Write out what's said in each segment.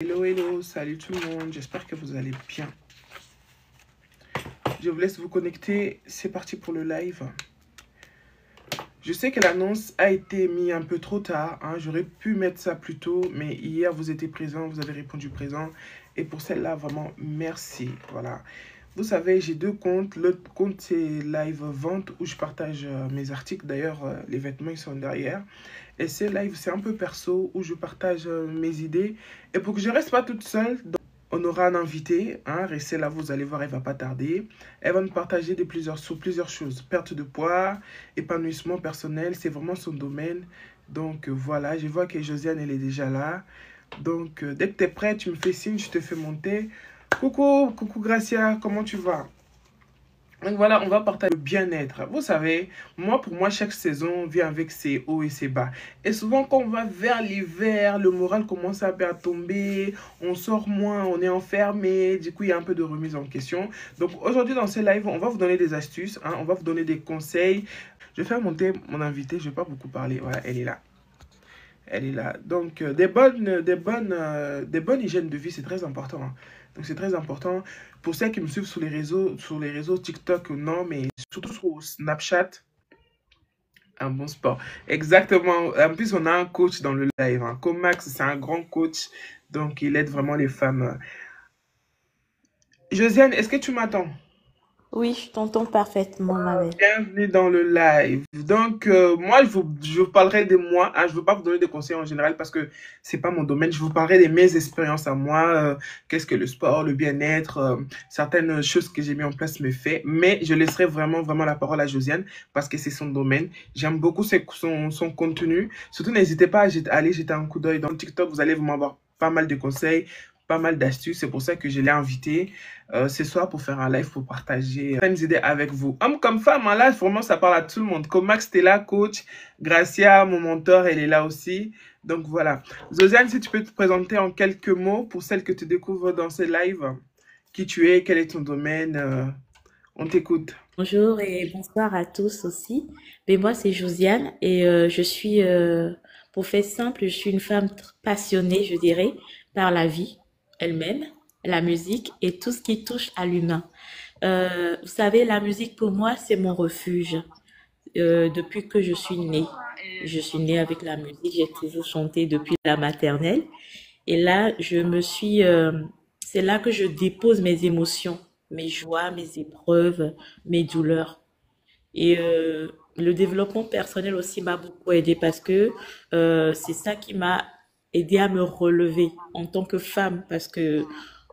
Hello, hello, salut tout le monde, j'espère que vous allez bien. Je vous laisse vous connecter, c'est parti pour le live. Je sais que l'annonce a été mise un peu trop tard, hein. J'aurais pu mettre ça plus tôt, mais hier vous étiez présent, vous avez répondu présent. Et pour celle-là, vraiment, merci. Voilà. Vous savez, j'ai deux comptes. L'autre compte, c'est Live Vente, où je partage mes articles. D'ailleurs, les vêtements, ils sont derrière. Et c'est Live, c'est un peu perso, où je partage mes idées. Et pour que je ne reste pas toute seule, on aura un invité, hein, restez là, vous allez voir, elle va pas tarder. Elle va nous partager sur plusieurs choses. Perte de poids, épanouissement personnel, c'est vraiment son domaine. Donc voilà, je vois que Josiane, elle est déjà là. Donc dès que tu es prêt, tu me fais signe, je te fais monter. Coucou, coucou Gracia, comment tu vas? Donc voilà, on va partager le bien-être. Vous savez, pour moi, chaque saison vient avec ses hauts et ses bas. Et souvent, quand on va vers l'hiver, le moral commence un peu à tomber, on sort moins, on est enfermé, du coup, il y a un peu de remise en question. Donc aujourd'hui, dans ce live, on va vous donner des astuces, hein, on va vous donner des conseils. Je vais faire monter mon invité, je ne vais pas beaucoup parler. Voilà, elle est là. Elle est là. Donc, des bonnes hygiènes de vie, c'est très important, hein. Donc, c'est très important. Pour ceux qui me suivent sur les réseaux TikTok, non, mais surtout sur Snapchat, un bon sport. Exactement. En plus, on a un coach dans le live, hein. Comax, c'est un grand coach. Donc, il aide vraiment les femmes. Josiane, est-ce que tu m'attends? Oui, je t'entends parfaitement, ma belle. Bienvenue dans le live. Donc, moi, je vous parlerai de moi, hein. Je ne veux pas vous donner des conseils en général parce que c'est pas mon domaine. Je vous parlerai de mes expériences à moi. Qu'est-ce que le sport, le bien-être, certaines choses que j'ai mis en place me fait. Mais je laisserai vraiment, vraiment la parole à Josiane parce que c'est son domaine. J'aime beaucoup son contenu. Surtout, n'hésitez pas à aller jeter un coup d'œil dans TikTok. Vous allez vraiment avoir pas mal de conseils, pas mal d'astuces. C'est pour ça que je l'ai invité ce soir pour faire un live pour partager certaines idées avec vous. Homme comme femme, hein, là, vraiment, ça parle à tout le monde. Comme Max, t'es là, coach. Gracia, mon mentor, elle est là aussi. Donc voilà. Josiane, si tu peux te présenter en quelques mots pour celles que tu découvres dans ces lives. Qui tu es, quel est ton domaine, on t'écoute. Bonjour et bonsoir à tous aussi. Mais moi, c'est Josiane et je suis, pour faire simple, je suis une femme passionnée, je dirais, par la vie elle-même, la musique et tout ce qui touche à l'humain. Vous savez, la musique pour moi, c'est mon refuge. Depuis que je suis née, je suis née avec la musique, j'ai toujours chanté depuis la maternelle. Et là, c'est là que je dépose mes émotions, mes joies, mes épreuves, mes douleurs. Et le développement personnel aussi m'a beaucoup aidé parce que c'est ça qui m'a aidé à me relever en tant que femme. Parce que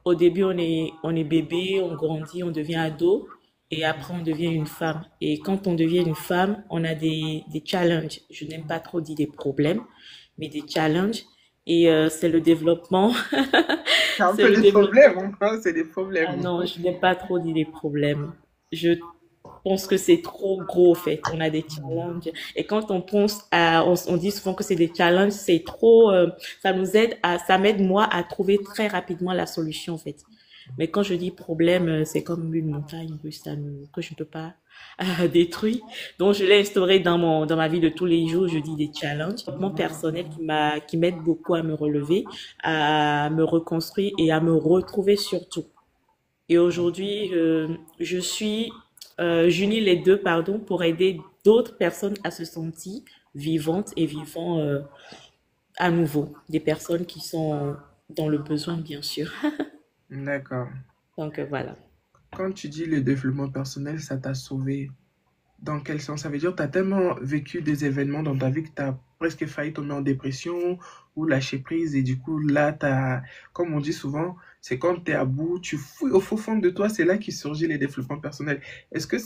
au début, on est bébé, on grandit, on devient ado. Et après, on devient une femme. Et quand on devient une femme, on a des challenges. Je n'aime pas trop dire des problèmes, mais des challenges. Et c'est le développement. C'est un C'est peu le des développement. problèmes, hein, c'est des Ah problèmes. non, je n'aime pas trop dire des problèmes. Je pense que c'est trop gros, en fait. On a des challenges. Et quand on pense on dit souvent que c'est des challenges, c'est trop, ça m'aide moi à trouver très rapidement la solution, en fait. Mais quand je dis problème, c'est comme une montagne russe que je ne peux pas détruire. Donc, je l'ai instauré dans ma vie de tous les jours. Je dis des challenges. Mon personnel qui m'aide beaucoup à me relever, à me reconstruire et à me retrouver surtout. Et aujourd'hui, j'unis les deux, pardon, pour aider d'autres personnes à se sentir vivantes et vivant à nouveau. Des personnes qui sont dans le besoin, bien sûr. D'accord. Donc voilà. Quand tu dis le développement personnel, ça t'a sauvé. Dans quel sens? Ça veut dire que tu as tellement vécu des événements dans ta vie que tu as presque failli tomber en dépression ou lâcher prise. Et du coup, là, comme on dit souvent, c'est quand tu es à bout, tu fouilles au fond fond de toi, c'est là qu'il surgit les développements personnels. Est-ce que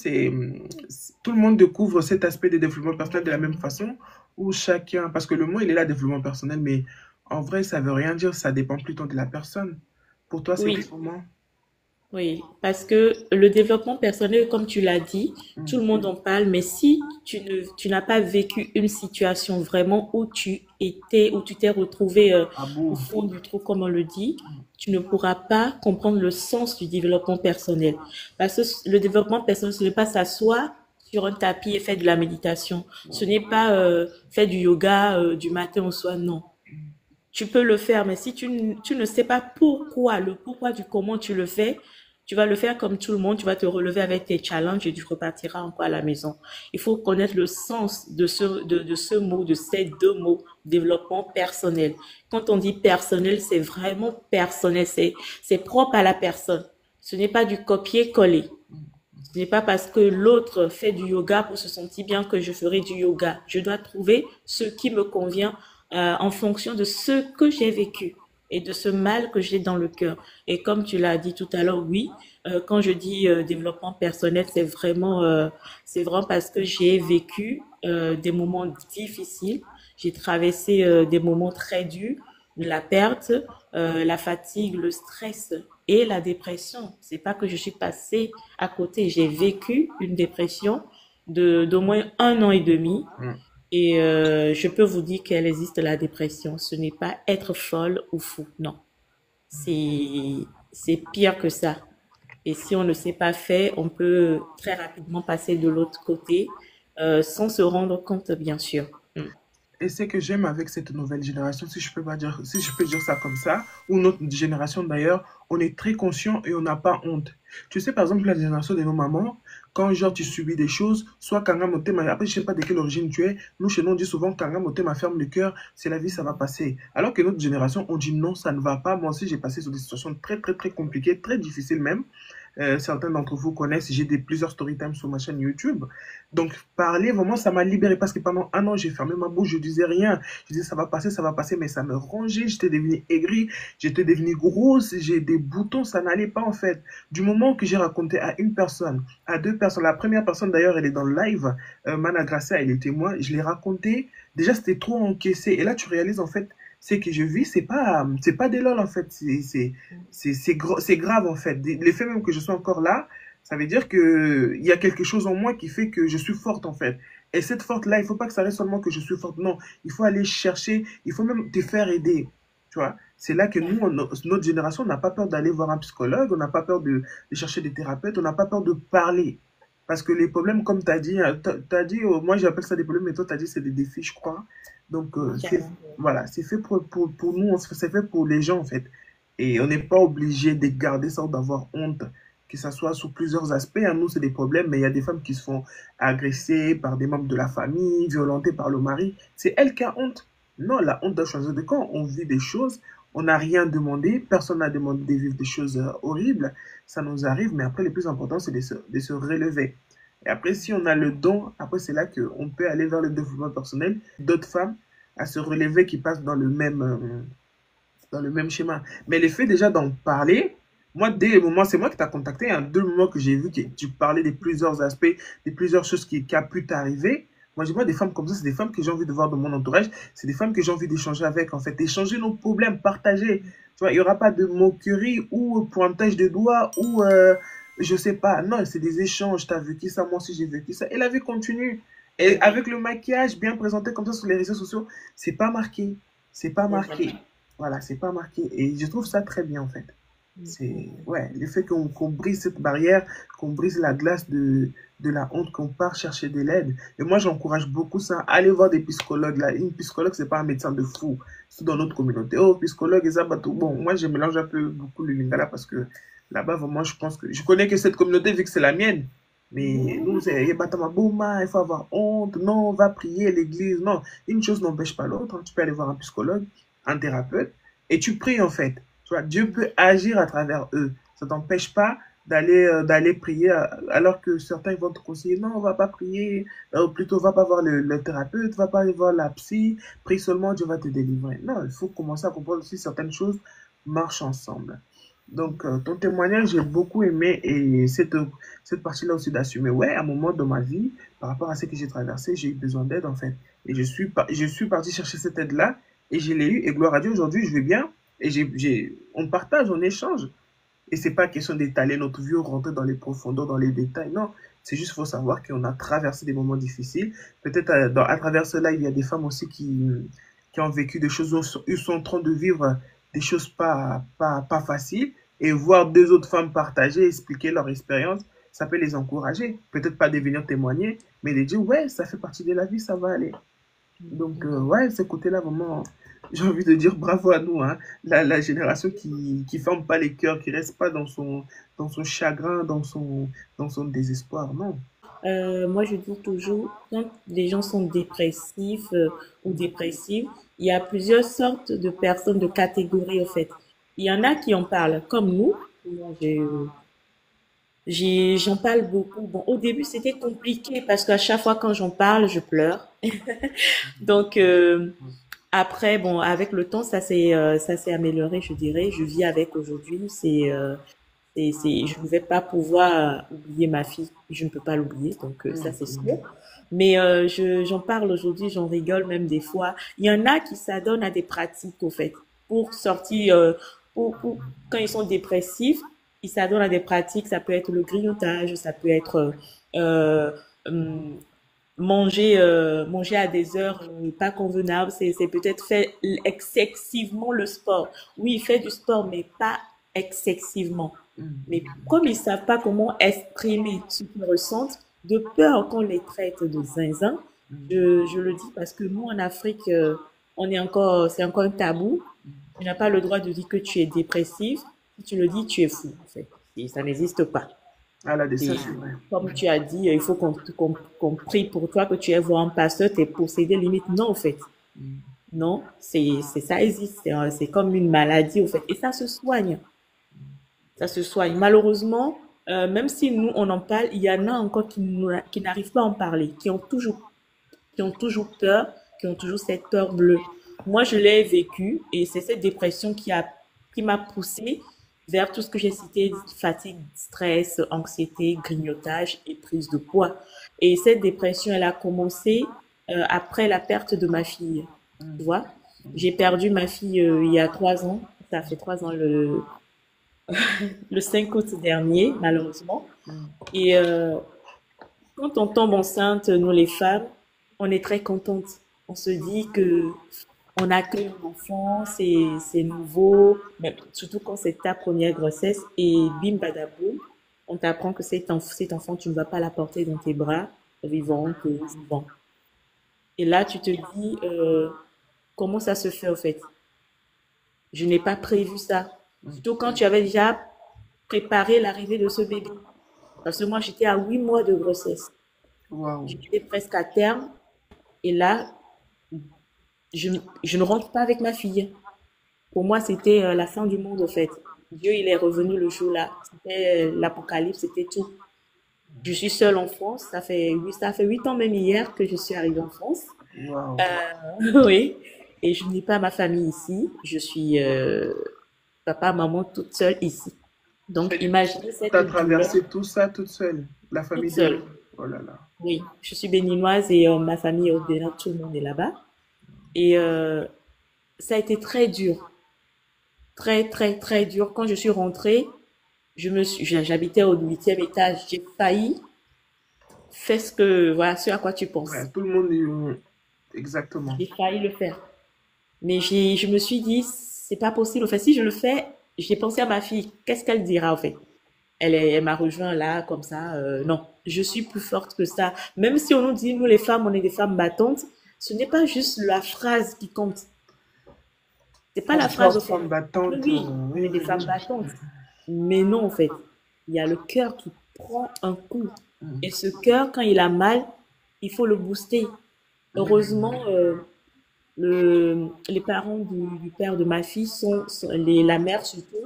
tout le monde découvre cet aspect des développements personnels de la même façon ou chacun, parce que le mot, il est là, développement personnel, mais en vrai, ça veut rien dire, ça dépend plutôt de la personne. Pour toi, c'est Oui, comment? oui, parce que le développement personnel, comme tu l'as dit, tout le monde en parle, mais si tu n'as pas vécu une situation vraiment où tu t'es retrouvé À au bout. fond du trou, comme on le dit, tu ne pourras pas comprendre le sens du développement personnel. Parce que le développement personnel, ce n'est pas s'asseoir sur un tapis et faire de la méditation. Ce n'est pas faire du yoga du matin au soir, non. tu peux le faire, mais si tu ne sais pas pourquoi, le pourquoi du comment tu le fais, tu vas le faire comme tout le monde, tu vas te relever avec tes challenges et tu repartiras encore à la maison. Il faut connaître le sens de ce mot, de ces deux mots, développement personnel. Quand on dit personnel, c'est vraiment personnel, c'est propre à la personne. Ce n'est pas du copier-coller. Ce n'est pas parce que l'autre fait du yoga pour se sentir bien que je ferai du yoga. Je dois trouver ce qui me convient en fonction de ce que j'ai vécu et de ce mal que j'ai dans le cœur. Et comme tu l'as dit tout à l'heure, oui, quand je dis développement personnel, c'est vraiment parce que j'ai vécu des moments difficiles. J'ai traversé des moments très durs, la perte, la fatigue, le stress et la dépression. C'est pas que je suis passée à côté. J'ai vécu une dépression d'au moins 1 an et demi. Mm. Et je peux vous dire qu'elle existe, la dépression. Ce n'est pas être folle ou fou. Non. C'est pire que ça. Et si on ne sait pas faire, on peut très rapidement passer de l'autre côté sans se rendre compte, bien sûr. Mm. Et ce que j'aime avec cette nouvelle génération, si je peux pas dire, si je peux dire ça comme ça, ou notre génération d'ailleurs, on est très conscient et on n'a pas honte. Tu sais, par exemple, la génération de nos mamans, quand genre tu subis des choses, soit Kanga Motema, après je sais pas de quelle origine tu es, nous chez nous on dit souvent Kanga Motema ferme le cœur, c'est la vie, ça va passer. Alors que notre génération, on dit non, ça ne va pas. Moi aussi j'ai passé sur des situations très très très compliquées, très difficiles même. Certains d'entre vous connaissent, j'ai plusieurs story times sur ma chaîne YouTube. Donc, parler, vraiment, ça m'a libéré parce que pendant 1 an, j'ai fermé ma bouche, je disais rien. Je disais, ça va passer, mais ça me rongeait. J'étais devenue aigrie, j'étais devenue grosse, j'ai des boutons, ça n'allait pas en fait. Du moment que j'ai raconté à une personne, à deux personnes, la première personne d'ailleurs, elle est dans le live, Mana Gracia, elle est témoin, je l'ai raconté. Déjà, c'était trop encaissé. Et là, tu réalises en fait, ce que je vis, c'est pas des lol en fait, c'est grave en fait. L'effet même que je sois encore là, ça veut dire que il y a quelque chose en moi qui fait que je suis forte en fait. Et cette forte-là, il faut pas que ça reste seulement que je suis forte. Non, il faut aller chercher, il faut même te faire aider. Tu vois, c'est là que nous, notre génération, on n'a pas peur d'aller voir un psychologue, on n'a pas peur de chercher des thérapeutes, on n'a pas peur de parler. Parce que les problèmes, comme tu as dit, moi j'appelle ça des problèmes, mais toi tu as dit c'est des défis, je crois. Donc, voilà, c'est fait pour nous, c'est fait pour les gens en fait. Et on n'est pas obligé de garder ça ou d'avoir honte que ça soit sous plusieurs aspects. Hein. Nous, c'est des problèmes, mais il y a des femmes qui se font agresser par des membres de la famille, violentées par le mari. C'est elle qui a honte. Non, la honte doit choisir de quand on vit des choses, on n'a rien demandé, personne n'a demandé de vivre des choses horribles, ça nous arrive, mais après, le plus important, c'est de se relever. Et après, si on a le don, après, c'est là qu'on peut aller vers le développement personnel d'autres femmes à se relever qui passent dans le même schéma. Mais le fait déjà d'en parler, moi, dès le moment, c'est moi qui t'ai contacté, hein, dès le moment que j'ai vu que tu parlais de plusieurs aspects, de plusieurs choses qui a pu t'arriver, moi, je vois des femmes comme ça, c'est des femmes que j'ai envie de voir dans mon entourage, c'est des femmes que j'ai envie d'échanger avec, en fait, échanger nos problèmes, partager. Tu vois, il n'y aura pas de moquerie ou pointage de doigts ou, je sais pas, non, c'est des échanges, t'as vécu ça, moi aussi j'ai vécu ça, et la vie continue. Et avec le maquillage bien présenté comme ça sur les réseaux sociaux, c'est pas marqué, c'est pas marqué. Voilà, c'est pas marqué. Et je trouve ça très bien, en fait. C'est, ouais, le fait qu'on brise cette barrière, qu'on brise la glace de la honte, qu'on part chercher de l'aide. Et moi, j'encourage beaucoup ça. Allez voir des psychologues, là. Une psychologue, c'est pas un médecin de fou. C'est dans notre communauté. Oh, psychologue, et ça, bah, tout. Bon, moi, je mélange un peu beaucoup le lingala parce que là-bas, vraiment, je pense que je connais que cette communauté vu que c'est la mienne. Mais nous, c'est, il faut avoir honte. Non, on va prier à l'église. Non, une chose n'empêche pas l'autre. Hein. Tu peux aller voir un psychologue, un thérapeute, et tu pries, en fait. Tu vois, Dieu peut agir à travers eux. Ça ne t'empêche pas d'aller prier alors que certains vont te conseiller non, on va pas prier, plutôt va pas voir le thérapeute, va pas aller voir la psy, prie seulement, Dieu va te délivrer. Non, il faut commencer à comprendre aussi certaines choses marchent ensemble. Donc, ton témoignage, j'ai beaucoup aimé et cette partie-là aussi d'assumer. Ouais, à un moment de ma vie, par rapport à ce que j'ai traversé, j'ai eu besoin d'aide en fait. Et je suis parti chercher cette aide-là et je l'ai eu. Et gloire à Dieu, aujourd'hui, je vais bien. Et on partage, on échange. Et c'est pas question d'étaler notre vie ou rentrer dans les profondeurs, dans les détails. Non, c'est juste faut savoir qu'on a traversé des moments difficiles. Peut-être à travers cela, il y a des femmes aussi qui ont vécu des choses, ils sont en train de vivre des choses pas faciles. Et voir deux autres femmes partager, expliquer leur expérience, ça peut les encourager. Peut-être pas de venir témoigner, mais de dire, ouais, ça fait partie de la vie, ça va aller. Donc, ouais, ce côté-là, vraiment, j'ai envie de dire bravo à nous, hein. La génération qui ferme pas les cœurs, qui reste pas dans son chagrin, dans son désespoir, non. Moi, je dis toujours, quand les gens sont dépressifs ou dépressives, il y a plusieurs sortes de personnes, de catégories, au fait. Il y en a qui en parlent, comme nous. Moi, j'en parle beaucoup. Bon, au début, c'était compliqué parce qu'à chaque fois quand j'en parle, je pleure. Donc, après, bon, avec le temps, ça s'est amélioré, je dirais. Je vis avec aujourd'hui. Je ne vais pas pouvoir oublier ma fille. Je ne peux pas l'oublier, donc ça c'est sûr. Mais j'en parle aujourd'hui, j'en rigole même des fois. Il y en a qui s'adonnent à des pratiques, au fait, pour sortir, quand ils sont dépressifs, ils s'adonnent à des pratiques. Ça peut être le grignotage, ça peut être euh, hum, manger à des heures pas convenables. C'est peut-être faire excessivement le sport. Oui, il fait du sport, mais pas excessivement. Mais comme ils savent pas comment exprimer ce qu'ils ressentent, de peur qu'on les traite de zinzin, je le dis parce que nous, en Afrique, c'est encore un tabou. Tu n'as pas le droit de dire que tu es dépressif. Si tu le dis, tu es fou, en fait. Et ça n'existe pas. Ah là, ça Et c'est vrai. comme tu as dit, il faut qu'on prie pour toi, que tu ailles voir un pasteur, t'es possédé limite. Non, en fait. Non, ça existe. C'est comme une maladie, en fait. Et ça se soigne. Ça se soigne. Malheureusement, même si nous, on en parle, il y en a encore qui n'arrivent pas à en parler, qui ont toujours peur, qui ont toujours cette peur bleue. Moi, je l'ai vécu et c'est cette dépression qui m'a poussée vers tout ce que j'ai cité, fatigue, stress, anxiété, grignotage et prise de poids. Et cette dépression, elle a commencé après la perte de ma fille. Tu vois, j'ai perdu ma fille il y a 3 ans. Ça fait 3 ans le 5 août dernier, malheureusement. Et quand on tombe enceinte, nous les femmes, on est très contente. On se dit que on accueille un enfant, c'est nouveau, mais surtout quand c'est ta première grossesse et bim badaboum, on t'apprend que cet enfant, tu ne vas pas la porter dans tes bras, vivante, vivant. Et là, tu te dis, comment ça se fait au fait? Je n'ai pas prévu ça. Surtout quand tu avais déjà préparé l'arrivée de ce bébé. Parce que moi, j'étais à 8 mois de grossesse. Waouh. J'étais presque à terme. Et là, je, je ne rentre pas avec ma fille. Pour moi, c'était la fin du monde, en fait. Dieu, il est revenu le jour-là. C'était l'apocalypse, c'était tout. Je suis seule en France. Ça fait 8 ans même hier que je suis arrivée en France. Waouh. Oui. Et je n'ai pas ma famille ici. Je suis papa, maman toute seule ici. Donc, Et imaginez tu cette as douleur traversé tout ça toute seule. La toute famille seule. derrière. Oh là là. Oui, je suis béninoise et ma famille au Bénin, tout le monde est là-bas. Et ça a été très dur, très, très, très dur. Quand je suis rentrée, j'habitais au 8e étage. J'ai failli faire voilà, ce à quoi tu penses. Ouais, tout le monde est... Exactement. J'ai failli le faire. Mais je me suis dit, c'est pas possible. Enfin, si je le fais, j'ai pensé à ma fille. Qu'est-ce qu'elle dira, en fait? Elle m'a rejoint là, comme ça. Non, je suis plus forte que ça. Même si on nous dit, nous les femmes, on est des femmes battantes, ce n'est pas juste la phrase qui compte. C'est pas Femme la phrase au forte, fait. femme battante. Oui, on Oui, est des oui, femmes oui. battantes. Mais non, en fait. Il y a le cœur qui prend un coup. Et ce cœur, quand il a mal, il faut le booster. Heureusement, les parents du père de ma fille la mère surtout,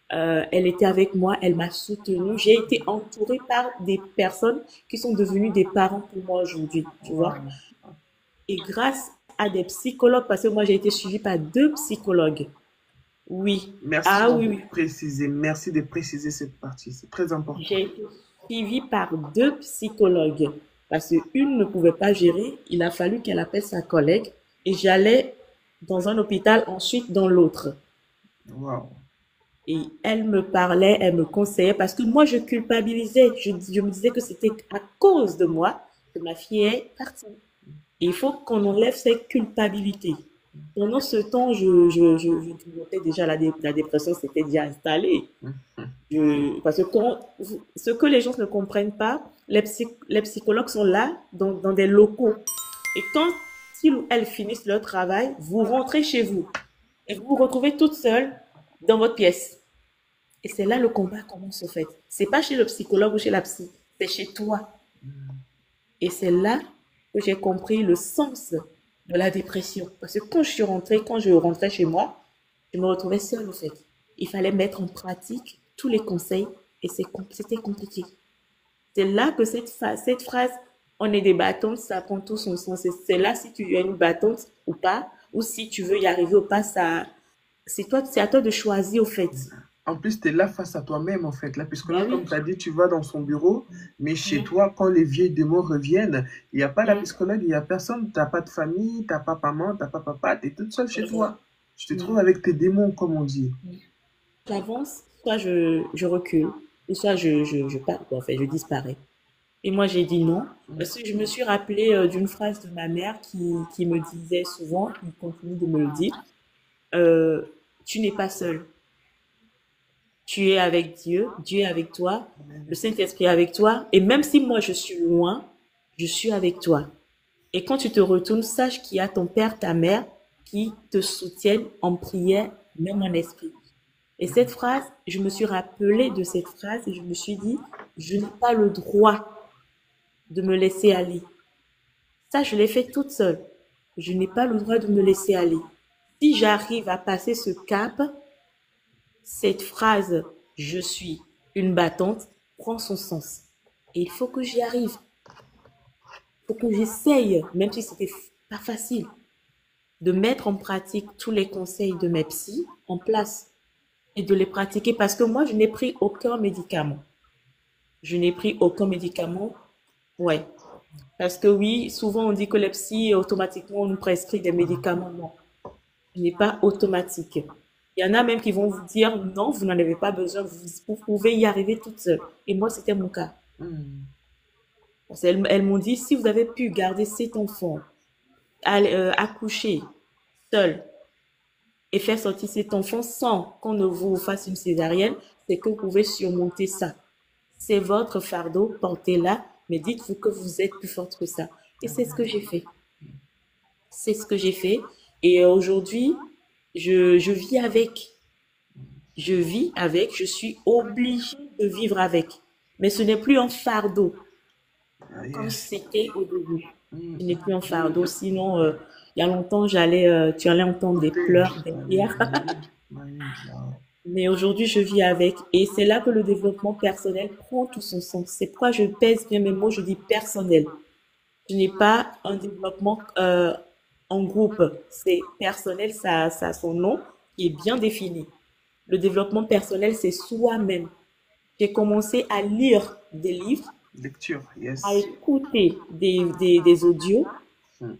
elle était avec moi, elle m'a soutenue. J'ai été entourée par des personnes qui sont devenues des parents pour moi aujourd'hui, tu vois. Waouh. Et grâce à des psychologues, parce que moi j'ai été suivie par 2 psychologues. Oui. Merci Ah oui, de oui. préciser. Merci de préciser cette partie. C'est très important. J'ai été suivie par 2 psychologues. Parce qu'une ne pouvait pas gérer, il a fallu qu'elle appelle sa collègue et j'allais dans un hôpital, ensuite dans l'autre. Waouh. Et elle me parlait, elle me conseillait parce que moi je culpabilisais. Je me disais que c'était à cause de moi que ma fille est partie. Et il faut qu'on enlève cette culpabilité. Pendant ce temps, je développais déjà la dépression, c'était déjà installé. Parce que ce que les gens ne comprennent pas, les psychologues sont là dans des locaux. Et quand s'ils ou elles finissent leur travail, vous rentrez chez vous et vous vous retrouvez toute seule dans votre pièce. Et c'est là le combat commence, au fait. C'est pas chez le psychologue ou chez la psy, c'est chez toi. Et c'est là que j'ai compris le sens de la dépression. Parce que quand je rentrais chez moi, je me retrouvais seule, au fait. Il fallait mettre en pratique tous les conseils et c'était compliqué. C'est là que cette phrase, on est des bâtons, ça prend tout son sens. C'est là si tu es une bâtonne ou pas, ou si tu veux y arriver ou pas, c'est à toi de choisir, au fait. En plus, tu es là face à toi-même, en fait. La Ben psychologue, comme oui. tu as dit, tu vas dans son bureau, mais chez Mm, toi, quand les vieux démons reviennent, il n'y a pas la mm, psychologue, il n'y a personne. Tu n'as pas de famille, tu n'as pas maman, tu n'as pas papa, tu es toute seule chez c'est vrai. toi. Tu te trouves Mm, avec tes démons, comme on dit. mm. J'avance, soit je recule, ou soit je pars, en fait, je disparais. Et moi, j'ai dit non, parce que je me suis rappelée d'une phrase de ma mère qui me disait souvent, qui continue de me le dire, euh, tu n'es pas seul. Tu es avec Dieu, Dieu est avec toi, le Saint-Esprit est avec toi, et même si moi je suis loin, je suis avec toi. Et quand tu te retournes, sache qu'il y a ton père, ta mère qui te soutiennent en prière, même en esprit. Et cette phrase, je me suis rappelée de cette phrase et je me suis dit, je n'ai pas le droit de me laisser aller. Ça, je l'ai fait toute seule. Je n'ai pas le droit de me laisser aller. Si j'arrive à passer ce cap, cette phrase, je suis une battante, prend son sens. Et il faut que j'y arrive. Il faut que j'essaye, même si c'était pas facile, de mettre en pratique tous les conseils de mes psys en place et de les pratiquer parce que moi, je n'ai pris aucun médicament. Je n'ai pris aucun médicament. Ouais. Parce que oui, souvent on dit que les psys, automatiquement, on nous prescrit des médicaments. Non, ce n'est pas automatique. Il y en a même qui vont vous dire non, vous n'en avez pas besoin, vous pouvez y arriver toute seule. Et moi, c'était mon cas. Hmm. Parce elles m'ont dit, si vous avez pu garder cet enfant, accoucher seul et faire sortir cet enfant sans qu'on ne vous fasse une césarienne, c'est que vous pouvez surmonter ça. C'est votre fardeau, portez-la, mais dites-vous que vous êtes plus forte que ça. Et c'est ce que j'ai fait. C'est ce que j'ai fait. Et aujourd'hui, je vis avec. Je vis avec, je suis obligée de vivre avec. Mais ce n'est plus un fardeau Ah, comme yes. c'était au début. Hmm. Ce n'est plus un fardeau. Sinon, il y a longtemps, tu allais entendre des Côté, pleurs derrière. ah. Mais aujourd'hui, je vis avec. Et c'est là que le développement personnel prend tout son sens. C'est pourquoi je pèse bien mes mots, je dis personnel. Ce n'est pas un développement en groupe. C'est personnel, ça a son nom qui est bien défini. Le développement personnel, c'est soi-même. J'ai commencé à lire des livres, Lecture, à yes. écouter des audios. Hmm.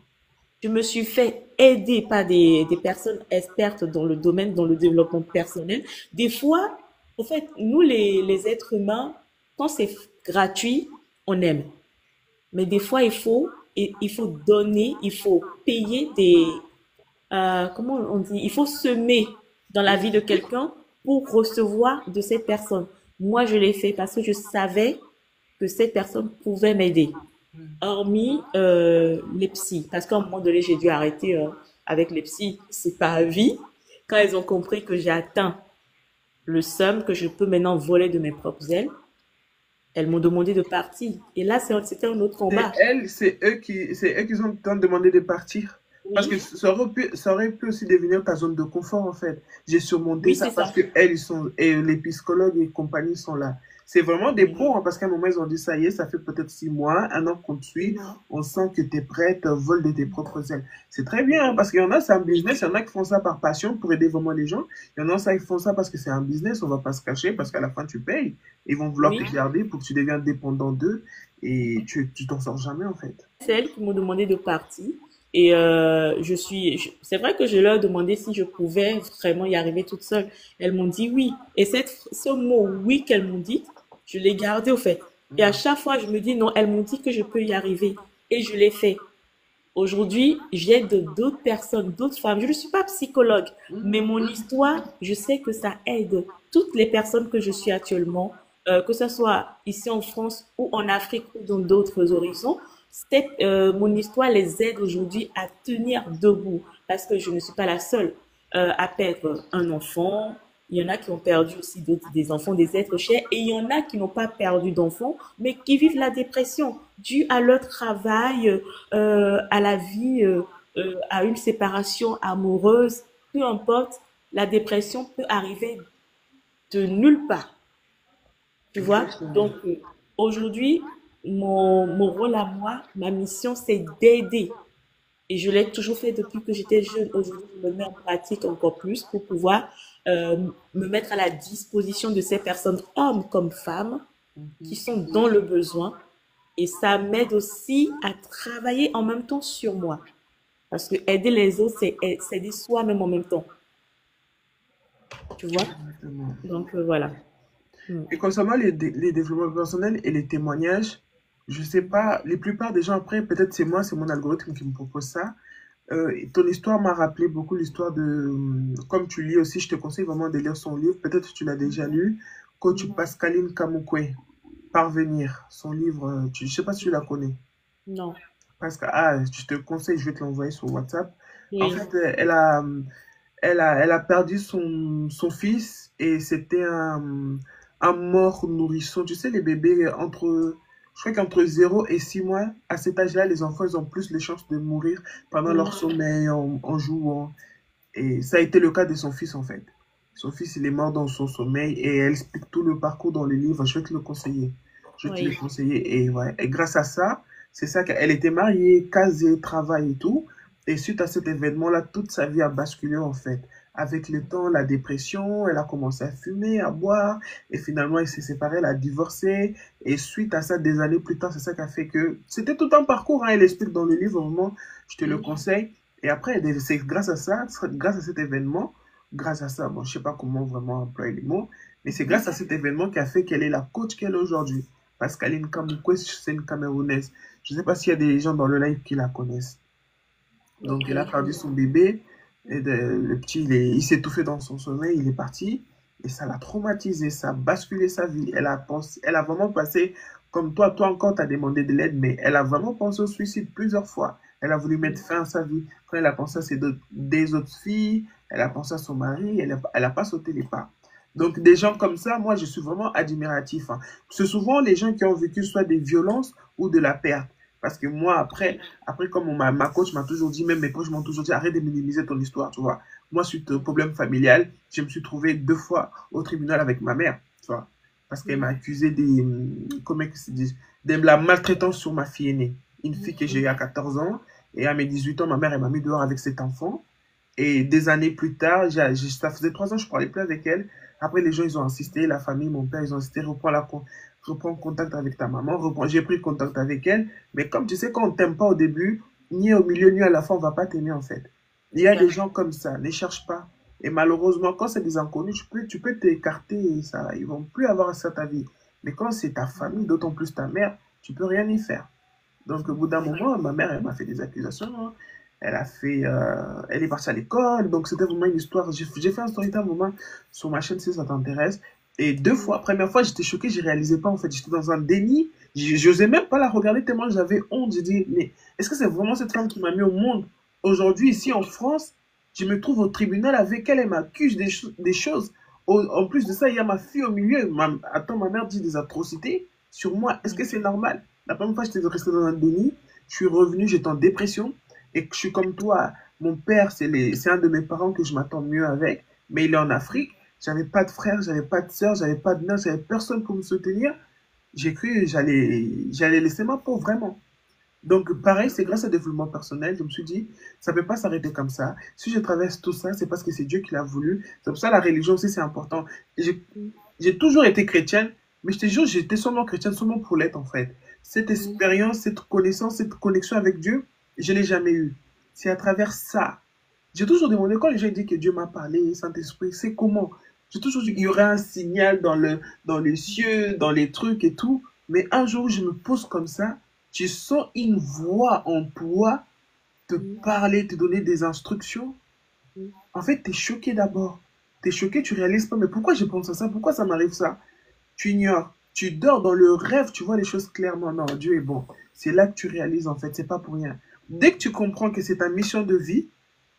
Je me suis fait aider par des personnes expertes dans le domaine, dans le développement personnel. Des fois, en fait, nous, les êtres humains, quand c'est gratuit, on aime. Mais des fois, il faut donner, il faut payer comment on dit, il faut semer dans la vie de quelqu'un pour recevoir de cette personne. Moi, je l'ai fait parce que je savais que cette personne pouvait m'aider. Hormis les psys, parce qu'à un moment donné, j'ai dû arrêter avec les psys, c'est pas à vie. Quand elles ont compris que j'ai atteint le sum, que je peux maintenant voler de mes propres ailes, elles m'ont demandé de partir. Et là, c'était un autre combat. C'est eux qui t'ont demandé de partir. Parce que Oui, ça aurait pu aussi devenir ta zone de confort, en fait. J'ai surmonté oui, ça c'est parce ça. que elles, ils sont, et les psychologues et compagnie sont là. C'est vraiment des pros, hein, parce qu'à un moment, ils ont dit, ça y est, ça fait peut-être 6 mois, un an qu'on te suit, on sent que tu es prête, vol de tes propres ailes. C'est très bien, hein, parce qu'il y en a, c'est un business, il y en a qui font ça par passion pour aider vraiment les gens. Il y en a qui font ça parce que c'est un business, on va pas se cacher, parce qu'à la fin, tu payes. Ils vont vouloir te Oui, garder pour que tu deviennes dépendant d'eux et tu t'en sors jamais, en fait. c'est elles qui m'ont demandé de partir. Et c'est vrai que je leur ai demandé si je pouvais vraiment y arriver toute seule. Elles m'ont dit oui. Et ce mot oui qu'elles m'ont dit, je l'ai gardé au fait. Et à chaque fois, je me dis non, elles m'ont dit que je peux y arriver. Et je l'ai fait. Aujourd'hui, j'aide d'autres personnes, d'autres femmes. Je ne suis pas psychologue, mais mon histoire, je sais que ça aide toutes les personnes que je suis actuellement, que ce soit ici en France ou en Afrique ou dans d'autres horizons. Mon histoire les aide aujourd'hui à tenir debout parce que je ne suis pas la seule à perdre un enfant. Il y en a qui ont perdu aussi des enfants, des êtres chers, et il y en a qui n'ont pas perdu d'enfants, mais qui vivent la dépression due à leur travail, à la vie, à une séparation amoureuse. Peu importe, la dépression peut arriver de nulle part. Tu vois? Exactement. Donc, aujourd'hui, mon rôle à moi, ma mission, c'est d'aider. Et je l'ai toujours fait depuis que j'étais jeune. Aujourd'hui, je me mets en pratique encore plus pour pouvoir me mettre à la disposition de ces personnes, hommes comme femmes, qui Mhm. sont dans le besoin. Et ça m'aide aussi à travailler en même temps sur moi. Parce que aider les autres, c'est aider soi-même en même temps. Tu vois? Exactement. Donc, voilà. Mm. Et concernant les développements personnels et les témoignages, je sais pas, les plupart des gens après, peut-être c'est moi, c'est mon algorithme qui me propose ça. Ton histoire m'a rappelé beaucoup l'histoire de, comme tu lis aussi, je te conseille vraiment de lire son livre, peut-être que tu l'as déjà lu, Coach Pascaline Kamukwe, Parvenir, son livre, je sais pas si tu la connais. Non. Parce que, ah, je te conseille, je vais te l'envoyer sur WhatsApp. En Oui. fait, elle a perdu son fils et c'était un mort nourrisson. Tu sais, les bébés je crois qu'entre 0 et 6 mois, à cet âge-là, les enfants, ils ont plus les chances de mourir pendant leur Mm. sommeil, en jouant. Et ça a été le cas de son fils, en fait. Son fils, il est mort dans son sommeil et elle explique tout le parcours dans le livre. Je vais te le conseiller. Je vais te le Oui. conseiller. Et, ouais. Et grâce à ça, c'est ça qu'elle était mariée, casée, travail et tout. Et suite à cet événement-là, toute sa vie a basculé, en fait. Avec le temps, la dépression, elle a commencé à fumer, à boire. Et finalement, elle s'est séparée, elle a divorcé. Et suite à ça, des années plus tard, c'est ça qui a fait que... C'était tout un parcours, hein, elle explique dans le livre, vraiment. Je te le Mm. conseille. Et après, c'est grâce à ça, grâce à cet événement, grâce à ça, bon, je sais pas comment vraiment employer les mots, mais c'est grâce à cet événement qui a fait qu'elle est la coach qu'elle est aujourd'hui. Pascaline Kamukwe, c'est une Camerounaise. Je ne sais pas s'il y a des gens dans le live qui la connaissent. Donc, Ok. elle a perdu son bébé. Le petit, il s'est étouffé dans son sommeil, il est parti. Et ça l'a traumatisé, ça a basculé sa vie. Elle a vraiment passé, comme toi encore, tu as demandé de l'aide, mais elle a vraiment pensé au suicide plusieurs fois. Elle a voulu mettre fin à sa vie. Quand elle a pensé à des autres filles, elle a pensé à son mari, elle a pas sauté les pas. Donc, des gens comme ça, moi, je suis vraiment admiratif, hein. C'est souvent les gens qui ont vécu soit des violences ou de la perte. Parce que moi, après, comme ma coach m'a toujours dit, même mes coachs m'ont toujours dit, arrête de minimiser ton histoire, tu vois. Moi, suite au problème familial, je me suis trouvé 2 fois au tribunal avec ma mère, tu vois. Parce qu'elle m'a accusé comment se dit, de la maltraitance sur ma fille aînée. Une fille que j'ai eu à 14 ans. Et à mes 18 ans, ma mère, elle m'a mis dehors avec cet enfant. Et des années plus tard, ça faisait 3 ans, je ne parlais plus avec elle. Après, les gens, ils ont insisté, la famille, mon père, ils ont insisté, reprends contact avec ta maman. J'ai pris contact avec elle. Mais comme tu sais, quand on ne t'aime pas au début, ni au milieu, ni à la fin, on ne va pas t'aimer, en fait. Il y a des Exact. gens comme ça, ne cherche pas. Et malheureusement, quand c'est des inconnus, tu peux t'écarter et ça, ils vont plus avoir ça à ta vie. Mais quand c'est ta famille, d'autant plus ta mère, tu peux rien y faire. Donc, au bout d'un moment, ma mère, elle m'a fait des accusations, hein. Elle est partie à l'école. Donc, c'était vraiment une histoire. J'ai fait un story time moment sur ma chaîne si ça t'intéresse. Et 2 fois, première fois, j'étais choqué, je réalisais pas en fait. J'étais dans un déni. J'osais même pas la regarder tellement j'avais honte. J'ai dit, mais est-ce que c'est vraiment cette femme qui m'a mis au monde? Aujourd'hui, ici en France, je me trouve au tribunal avec elle. Elle m'accuse des choses. En plus de ça, il y a ma fille au milieu. Attends, ma mère dit des atrocités sur moi. Est-ce que c'est normal? La première fois, j'étais resté dans un déni. Je suis revenu, j'étais en dépression. Et que je suis comme toi, mon père, c'est un de mes parents que je m'attends mieux avec, mais il est en Afrique. J'avais pas de frère, j'avais pas de soeur, j'avais pas de mère, j'avais personne pour me soutenir. J'ai cru que j'allais laisser ma peau, vraiment. Donc, pareil, c'est grâce au développement personnel, je me suis dit, ça ne peut pas s'arrêter comme ça. Si je traverse tout ça, c'est parce que c'est Dieu qui l'a voulu. C'est pour ça la religion aussi, c'est important. J'ai toujours été chrétienne, mais je te jure, j'étais seulement chrétienne, seulement pour l'être, en fait. Cette expérience, cette connaissance, cette connexion avec Dieu, je ne l'ai jamais eue. C'est à travers ça. J'ai toujours demandé, quand les gens disent que Dieu m'a parlé, Saint-Esprit, c'est comment? J'ai toujours dit qu'il y aurait un signal dans les cieux, dans les trucs et tout. Mais un jour, je me pose comme ça, tu sens une voix en toi te parler, te donner des instructions. En fait, tu es choqué d'abord. Tu es choqué, tu réalises pas, mais pourquoi je pense à ça? Pourquoi ça m'arrive ça? Tu ignores. Tu dors dans le rêve, tu vois les choses clairement. Non, Dieu est bon. C'est là que tu réalises, en fait, c'est pas pour rien. Dès que tu comprends que c'est ta mission de vie,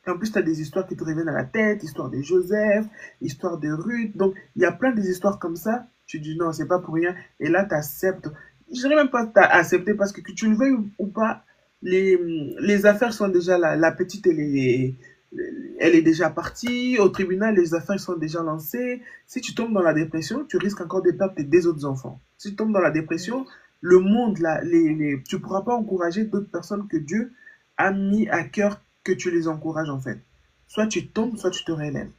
en plus, tu as des histoires qui te reviennent à la tête, histoire de Joseph, histoire de Ruth. Donc, il y a plein des histoires comme ça. Tu dis non, c'est pas pour rien. Et là, tu acceptes. Je dirais même pas que tu as accepté parce que tu le veuilles ou pas, les affaires sont déjà là. La petite, elle est déjà partie. Au tribunal, les affaires sont déjà lancées. Si tu tombes dans la dépression, tu risques encore de perdre tes deux autres enfants. Si tu tombes dans la dépression, le monde, là, tu ne pourras pas encourager d'autres personnes que Dieu a mis à cœur que tu les encourages en fait. Soit tu tombes, soit tu te relèves.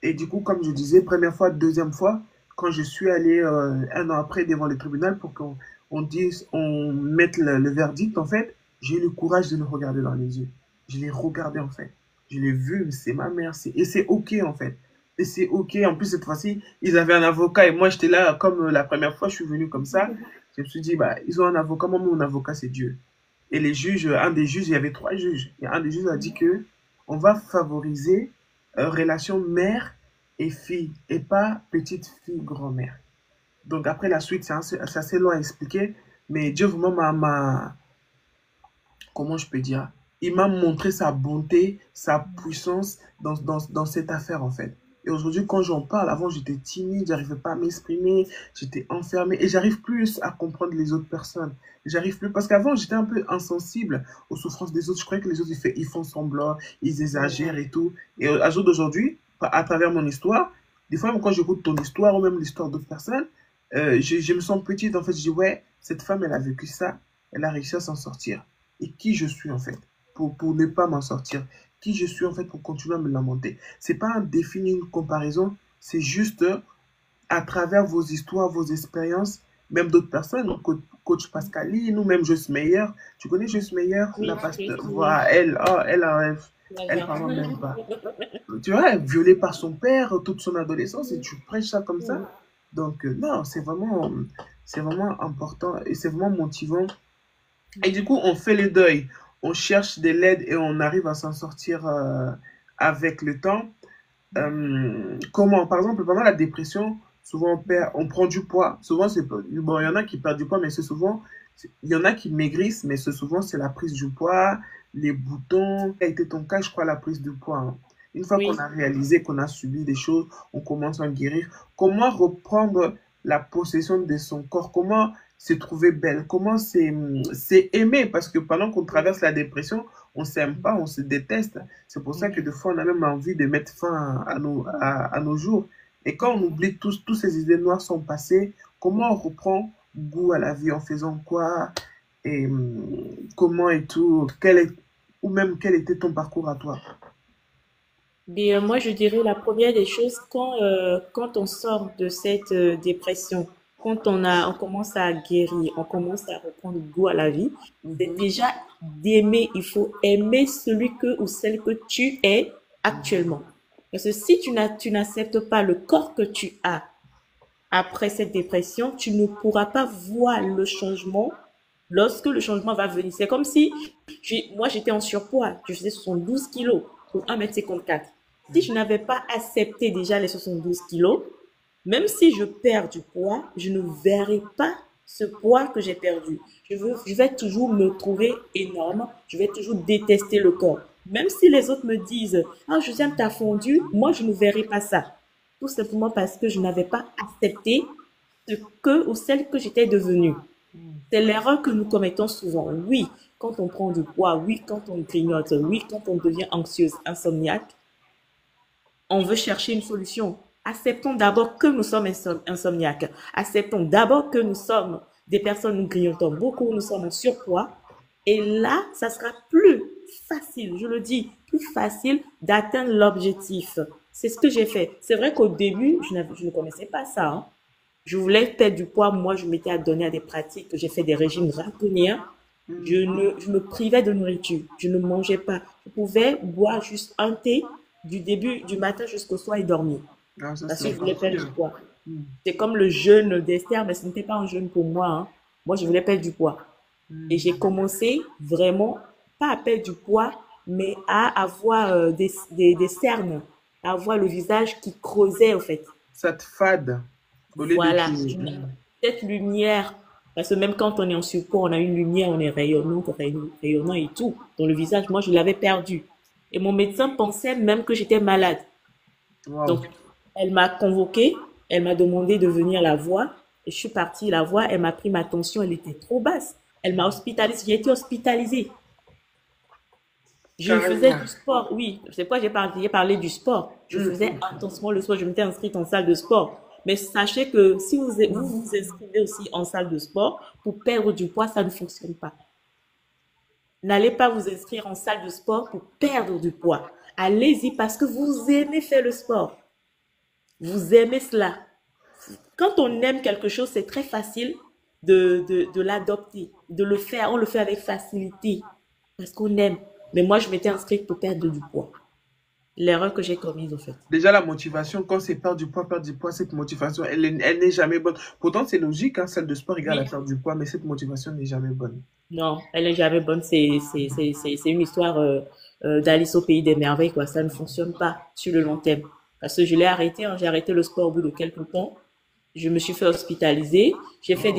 Et du coup, comme je disais, première fois, deuxième fois, quand je suis allé un an après devant le tribunal pour qu'on dise, on mette le verdict, en fait, j'ai eu le courage de le regarder dans les yeux. Je l'ai regardé en fait. Je l'ai vu, c'est ma mère. Et c'est OK en fait. Et c'est OK. En plus, cette fois-ci, ils avaient un avocat et moi, j'étais là, comme la première fois, je suis venu comme ça. Je me suis dit, bah, ils ont un avocat. Moi, mon avocat, c'est Dieu. Et les juges, un des juges, il y avait trois juges. Et un des juges a dit que on va favoriser relation mère et fille et pas petite fille grand-mère. Donc après la suite, c'est assez long à expliquer, mais Dieu vraiment comment je peux dire, il m'a montré sa bonté, sa puissance dans cette affaire en fait. Et aujourd'hui, quand j'en parle, avant j'étais timide, j'arrivais pas à m'exprimer, j'étais enfermé et j'arrive plus à comprendre les autres personnes. J'arrive plus parce qu'avant j'étais un peu insensible aux souffrances des autres. Je croyais que les autres ils font semblant, ils exagèrent et tout. Et à jour d'aujourd'hui, à travers mon histoire, des fois même quand j'écoute ton histoire ou même l'histoire d'autres personnes, je me sens petite en fait. Je dis ouais, cette femme elle a vécu ça, elle a réussi à s'en sortir et qui je suis en fait pour ne pas m'en sortir. Qui je suis en fait pour continuer à me lamenter. C'est pas un défi ni une comparaison, c'est juste à travers vos histoires, vos expériences, même d'autres personnes, coach Pascaline ou même Joyce Meyer. Tu connais Joyce Meyer, la Oui, pasteur, oui, oui. voilà, elle, oh, elle D'accord. parle même pas. Tu vois, violée par son père toute son adolescence et tu prêches ça comme ça. Donc non, c'est vraiment important et c'est vraiment motivant et du coup, on fait le deuil, on cherche de l'aide et on arrive à s'en sortir avec le temps. Comment? Par exemple, pendant la dépression, souvent on prend du poids. Souvent, bon, il y en a qui perdent du poids, mais c'est souvent, il y en a qui maigrissent, mais c'est souvent, c'est la prise du poids, les boutons. Ça a été ton cas, je crois, la prise du poids, hein. Une fois qu'on Oui. a réalisé qu'on a subi des choses, on commence à en guérir. Comment reprendre la possession de son corps? Comment se trouver belle? Comment c'est aimer? Parce que pendant qu'on traverse la dépression, on s'aime pas, on se déteste. C'est pour ça que des fois, on a même envie de mettre fin à nos jours. Et quand on oublie tous ces idées noires sont passées, comment on reprend goût à la vie en faisant quoi et comment et tout, ou même quel était ton parcours à toi? Bien, moi, je dirais la première des choses, quand on sort de cette dépression, quand on commence à guérir, on commence à reprendre goût à la vie, c'est Mhm, déjà d'aimer. Il faut aimer celui que ou celle que tu es actuellement. Parce que si tu n'acceptes pas le corps que tu as après cette dépression, tu ne pourras pas voir le changement lorsque le changement va venir. C'est comme si moi, j'étais en surpoids. Je faisais 72 kilos pour 1,54 m. Si je n'avais pas accepté déjà les 72 kilos, même si je perds du poids, je ne verrai pas ce poids que j'ai perdu. Je vais toujours me trouver énorme. Je vais toujours détester le corps. Même si les autres me disent, ah, Josiane, t'as fondu, moi, je ne verrai pas ça. Tout simplement parce que je n'avais pas accepté ce que ou celle que j'étais devenue. C'est l'erreur que nous commettons souvent. Oui, quand on prend du poids, oui, quand on grignote, oui, quand on devient anxieuse, insomniaque, on veut chercher une solution. Acceptons d'abord que nous sommes insomniaques. Acceptons d'abord que nous sommes des personnes, nous grignotons beaucoup, nous sommes en surpoids. Et là, ça sera plus facile, je le dis, plus facile d'atteindre l'objectif. C'est ce que j'ai fait. C'est vrai qu'au début, je ne connaissais pas ça, hein. Je voulais perdre du poids. Moi, je m'étais adonnée à des pratiques. J'ai fait des régimes draconniens. mhm. Je me privais de nourriture. Je ne mangeais pas. Je pouvais boire juste un thé du début du matin jusqu'au soir et dormir. Ah, ça, Parce c'est que je voulais encore perdre du pire. poids. Mhm, C'est comme le jeûne d'Esther, mais ce n'était pas un jeûne pour moi, hein. Moi, je voulais perdre du poids. Et j'ai mhm. commencé vraiment, pas à perdre du poids, mais à avoir des cernes, à avoir le visage qui creusait, en fait. Ça te fade au lieu de Voilà. te... Je Mhm. cette lumière, parce que même quand on est en surpoids, on a une lumière, on est rayonnant, rayonnant et tout. Dans le visage, moi, je l'avais perdu. Et mon médecin pensait même que j'étais malade. Waouh. Donc, elle m'a convoquée, elle m'a demandé de venir la voir. Et je suis partie la voir, elle m'a pris ma tension, elle était trop basse. Elle m'a hospitalisée, j'ai été hospitalisée. Je faisais Carrément. du sport, oui. C'est pourquoi j'ai parlé du sport. Je faisais Mm. intensément le sport. Je m'étais inscrite en salle de sport. Mais sachez que si vous inscrivez aussi en salle de sport pour perdre du poids, ça ne fonctionne pas. N'allez pas vous inscrire en salle de sport pour perdre du poids. Allez-y parce que vous aimez faire le sport. Vous aimez cela. Quand on aime quelque chose, c'est très facile de l'adopter, de le faire. On le fait avec facilité parce qu'on aime. Mais moi, je m'étais inscrite pour perdre du poids. L'erreur que j'ai commise, en fait. Déjà, la motivation, quand c'est perdre du poids, cette motivation, elle n'est jamais bonne. Pourtant, c'est logique, hein, celle de sport égale à Oui, perdre du poids, mais cette motivation n'est jamais bonne. non, elle est jamais bonne. C'est une histoire d'Alice au pays des merveilles, quoi. Ça ne fonctionne pas sur le long terme. Parce que je l'ai arrêté, hein, j'ai arrêté le sport au bout de quelques temps. Je me suis fait hospitaliser. J'ai pris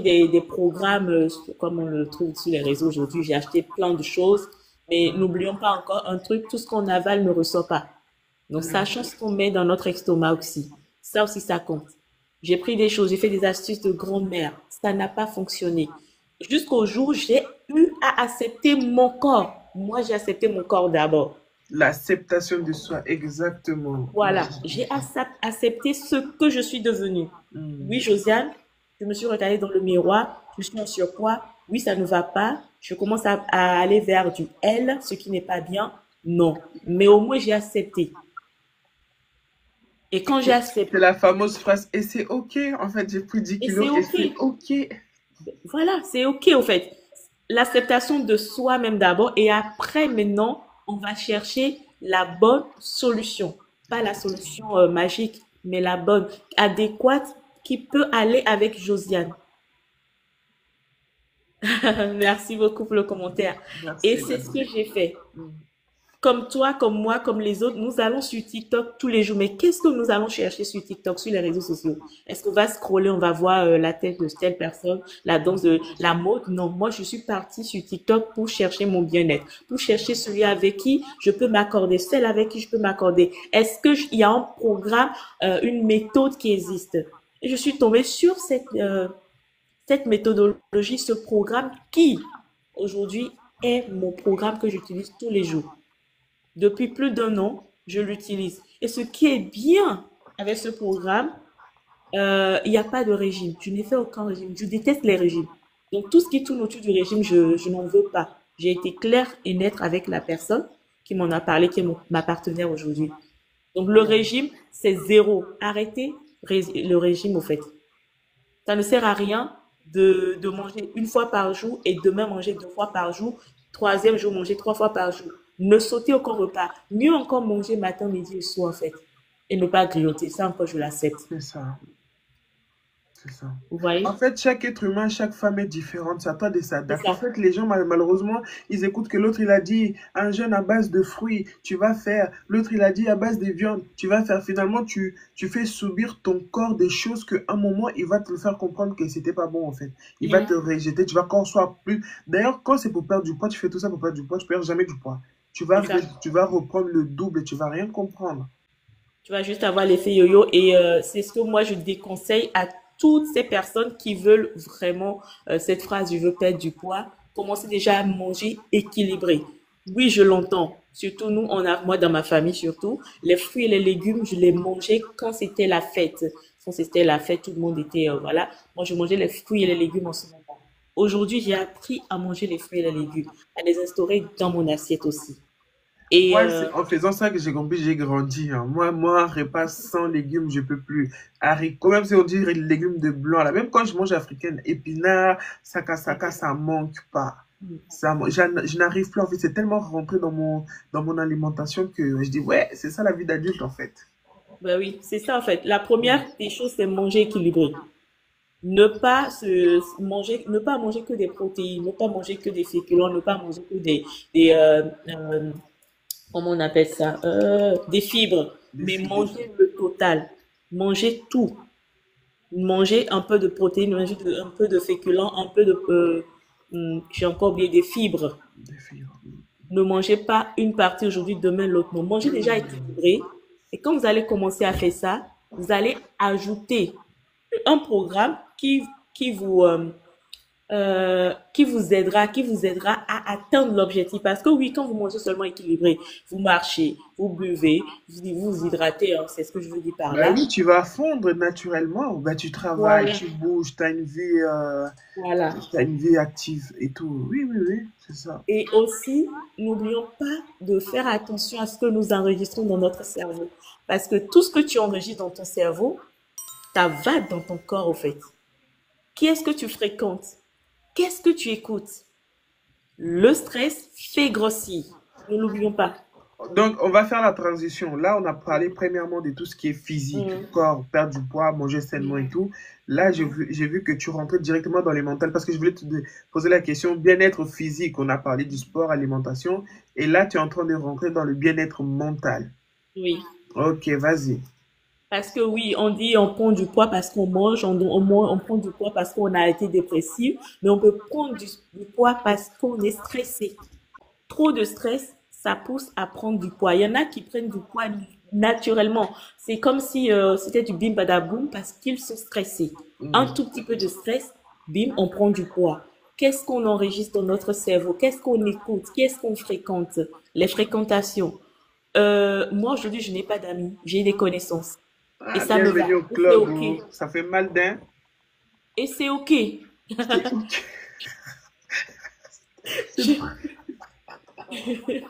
des programmes, comme on le trouve sur les réseaux aujourd'hui. J'ai acheté plein de choses. Mais n'oublions pas encore un truc, tout ce qu'on avale ne ressort pas. Donc, sachant ce qu'on met dans notre estomac aussi. Ça aussi, ça compte. J'ai pris des choses, j'ai fait des astuces de grand-mère. Ça n'a pas fonctionné. Jusqu'au jour où j'ai eu à accepter mon corps. Moi, j'ai accepté mon corps d'abord. L'acceptation de soi, exactement. Voilà, j'ai accepté ce que je suis devenue. Oui, Mm. Josiane, je me suis regardée dans le miroir, je suis en surpoids. Oui, ça ne va pas. Je commence à aller vers du L, ce qui n'est pas bien. Non, mais au moins j'ai accepté. Et quand j'ai C'est accepté, la fameuse phrase, et c'est OK, en fait, j'ai pris 10 et kilos c'est et OK. c'est OK. Voilà, c'est OK au fait. L'acceptation de soi-même d'abord et après maintenant, on va chercher la bonne solution. Pas la solution magique, mais la bonne, adéquate, qui peut aller avec Josiane. Merci beaucoup pour le commentaire. Et Merci, c'est ce que merci. j'ai fait. Comme toi, comme moi, comme les autres, nous allons sur TikTok tous les jours. Mais qu'est-ce que nous allons chercher sur TikTok, sur les réseaux sociaux? Est-ce qu'on va scroller, on va voir la tête de telle personne, la danse de la mode? Non, moi, je suis partie sur TikTok pour chercher mon bien-être, pour chercher celui avec qui je peux m'accorder, celle avec qui je peux m'accorder. Est-ce qu'il y a un programme, une méthode qui existe? Et je suis tombée sur cette méthodologie, ce programme qui, aujourd'hui, est mon programme que j'utilise tous les jours. Depuis plus d'un an, je l'utilise. Et ce qui est bien avec ce programme, il n'y a pas de régime. Je n'ai fait aucun régime. Je déteste les régimes. Donc, tout ce qui tourne autour du régime, je n'en veux pas. J'ai été claire et nette avec la personne qui m'en a parlé, qui est ma partenaire aujourd'hui. Donc, le régime, c'est zéro. Arrêtez le régime, au fait. Ça ne sert à rien de manger une fois par jour et demain manger deux fois par jour, troisième jour manger trois fois par jour. Ne sautez aucun repas. Mieux encore manger matin, midi et soir, en fait. Et ne pas grignoter. Ça encore, je l'accepte. C'est ça, c'est ça. Vous En voyez? fait, chaque être humain, chaque femme est différente. C'est à toi de C'est s'adapter. En ça. fait, les gens, malheureusement, ils écoutent que l'autre, il a dit un jeûne à base de fruits, tu vas faire. L'autre, il a dit à base de viande, tu vas faire. Finalement, tu fais subir ton corps des choses qu'à un moment, il va te le faire comprendre que c'était pas bon, en fait. Il va te Yeah. rejeter. Tu vas encore soit plus. D'ailleurs, quand c'est pour perdre du poids, tu fais tout ça pour perdre du poids, tu perds jamais du poids. C'est ça. Tu vas reprendre le double et tu vas rien comprendre. Tu vas juste avoir l'effet yo-yo et c'est ce que moi je déconseille à toutes ces personnes qui veulent vraiment cette phrase je veux perdre du poids. Commencez déjà à manger équilibré. Oui, je l'entends. Surtout nous, moi dans ma famille surtout, les fruits et les légumes, je les mangeais quand c'était la fête. Quand c'était la fête, tout le monde était voilà. Moi, je mangeais les fruits et les légumes en ce moment. Aujourd'hui, j'ai appris à manger les fruits et les légumes, à les instaurer dans mon assiette aussi. Et Moi, c'est en faisant ça que j'ai compris, j'ai grandi, hein. Moi, un repas sans légumes, je peux plus. Haricots, même si on dit légumes de blanc, là, même quand je mange africaine, épinards, saka, ça manque pas. Je n'arrive plus, en fait, c'est tellement rentré dans mon alimentation que je dis, ouais, c'est ça la vie d'adulte, en fait. ben oui, c'est ça en fait. La première des choses, c'est manger équilibré. Ne pas manger que des protéines, ne pas manger que des féculents, ne pas manger que des comment on appelle ça, des fibres, Des mais filles. manger le total, manger tout. Manger un peu de protéines, un peu de féculents, un peu de... j'ai encore oublié des fibres. Des filles. Ne mangez pas une partie aujourd'hui, demain l'autre. Non, mangez déjà équilibré. Et quand vous allez commencer à faire ça, vous allez ajouter un programme qui vous, qui vous aidera à atteindre l'objectif. Parce que oui, quand vous mangez seulement équilibré, vous marchez, vous buvez, vous hydratez, hein, c'est ce que je veux dire par Bah là. oui, tu vas fondre naturellement. Bah, tu travailles, Voilà, tu bouges, voilà. t'as une vie active et tout. Oui, oui, oui, c'est ça. Et aussi, n'oublions pas de faire attention à ce que nous enregistrons dans notre cerveau. Parce que tout ce que tu enregistres dans ton cerveau, ça va dans ton corps, au fait. Qui est-ce que tu fréquentes? Qu'est-ce que tu écoutes? Le stress fait grossir. Ne l'oublions pas. Donc, on va faire la transition. Là, on a parlé premièrement de tout ce qui est physique, Mm. corps, perdre du poids, manger sainement et Oui. tout. Là, j'ai vu que tu rentrais directement dans les mentales parce que je voulais poser la question bien-être physique. On a parlé du sport, alimentation. Et là, tu es en train de rentrer dans le bien-être mental. Oui. Ok, vas-y. Parce que oui, on dit on prend du poids parce qu'on mange, on prend du poids parce qu'on a été dépressif, mais on peut prendre du poids parce qu'on est stressé. Trop de stress, ça pousse à prendre du poids. Il y en a qui prennent du poids naturellement. C'est comme si c'était du bim badaboum parce qu'ils sont stressés. Un Hmm. tout petit peu de stress, bim, on prend du poids. Qu'est-ce qu'on enregistre dans notre cerveau? Qu'est-ce qu'on écoute? Qu'est-ce qu'on fréquente? Les fréquentations. Moi, aujourd'hui, je n'ai pas d'amis. J'ai des connaissances. Et Ah, ça me va. bienvenue au Et c'est club. OK. Oh. Ça fait mal d'un. Et c'est OK. C'est ok. C'est Je,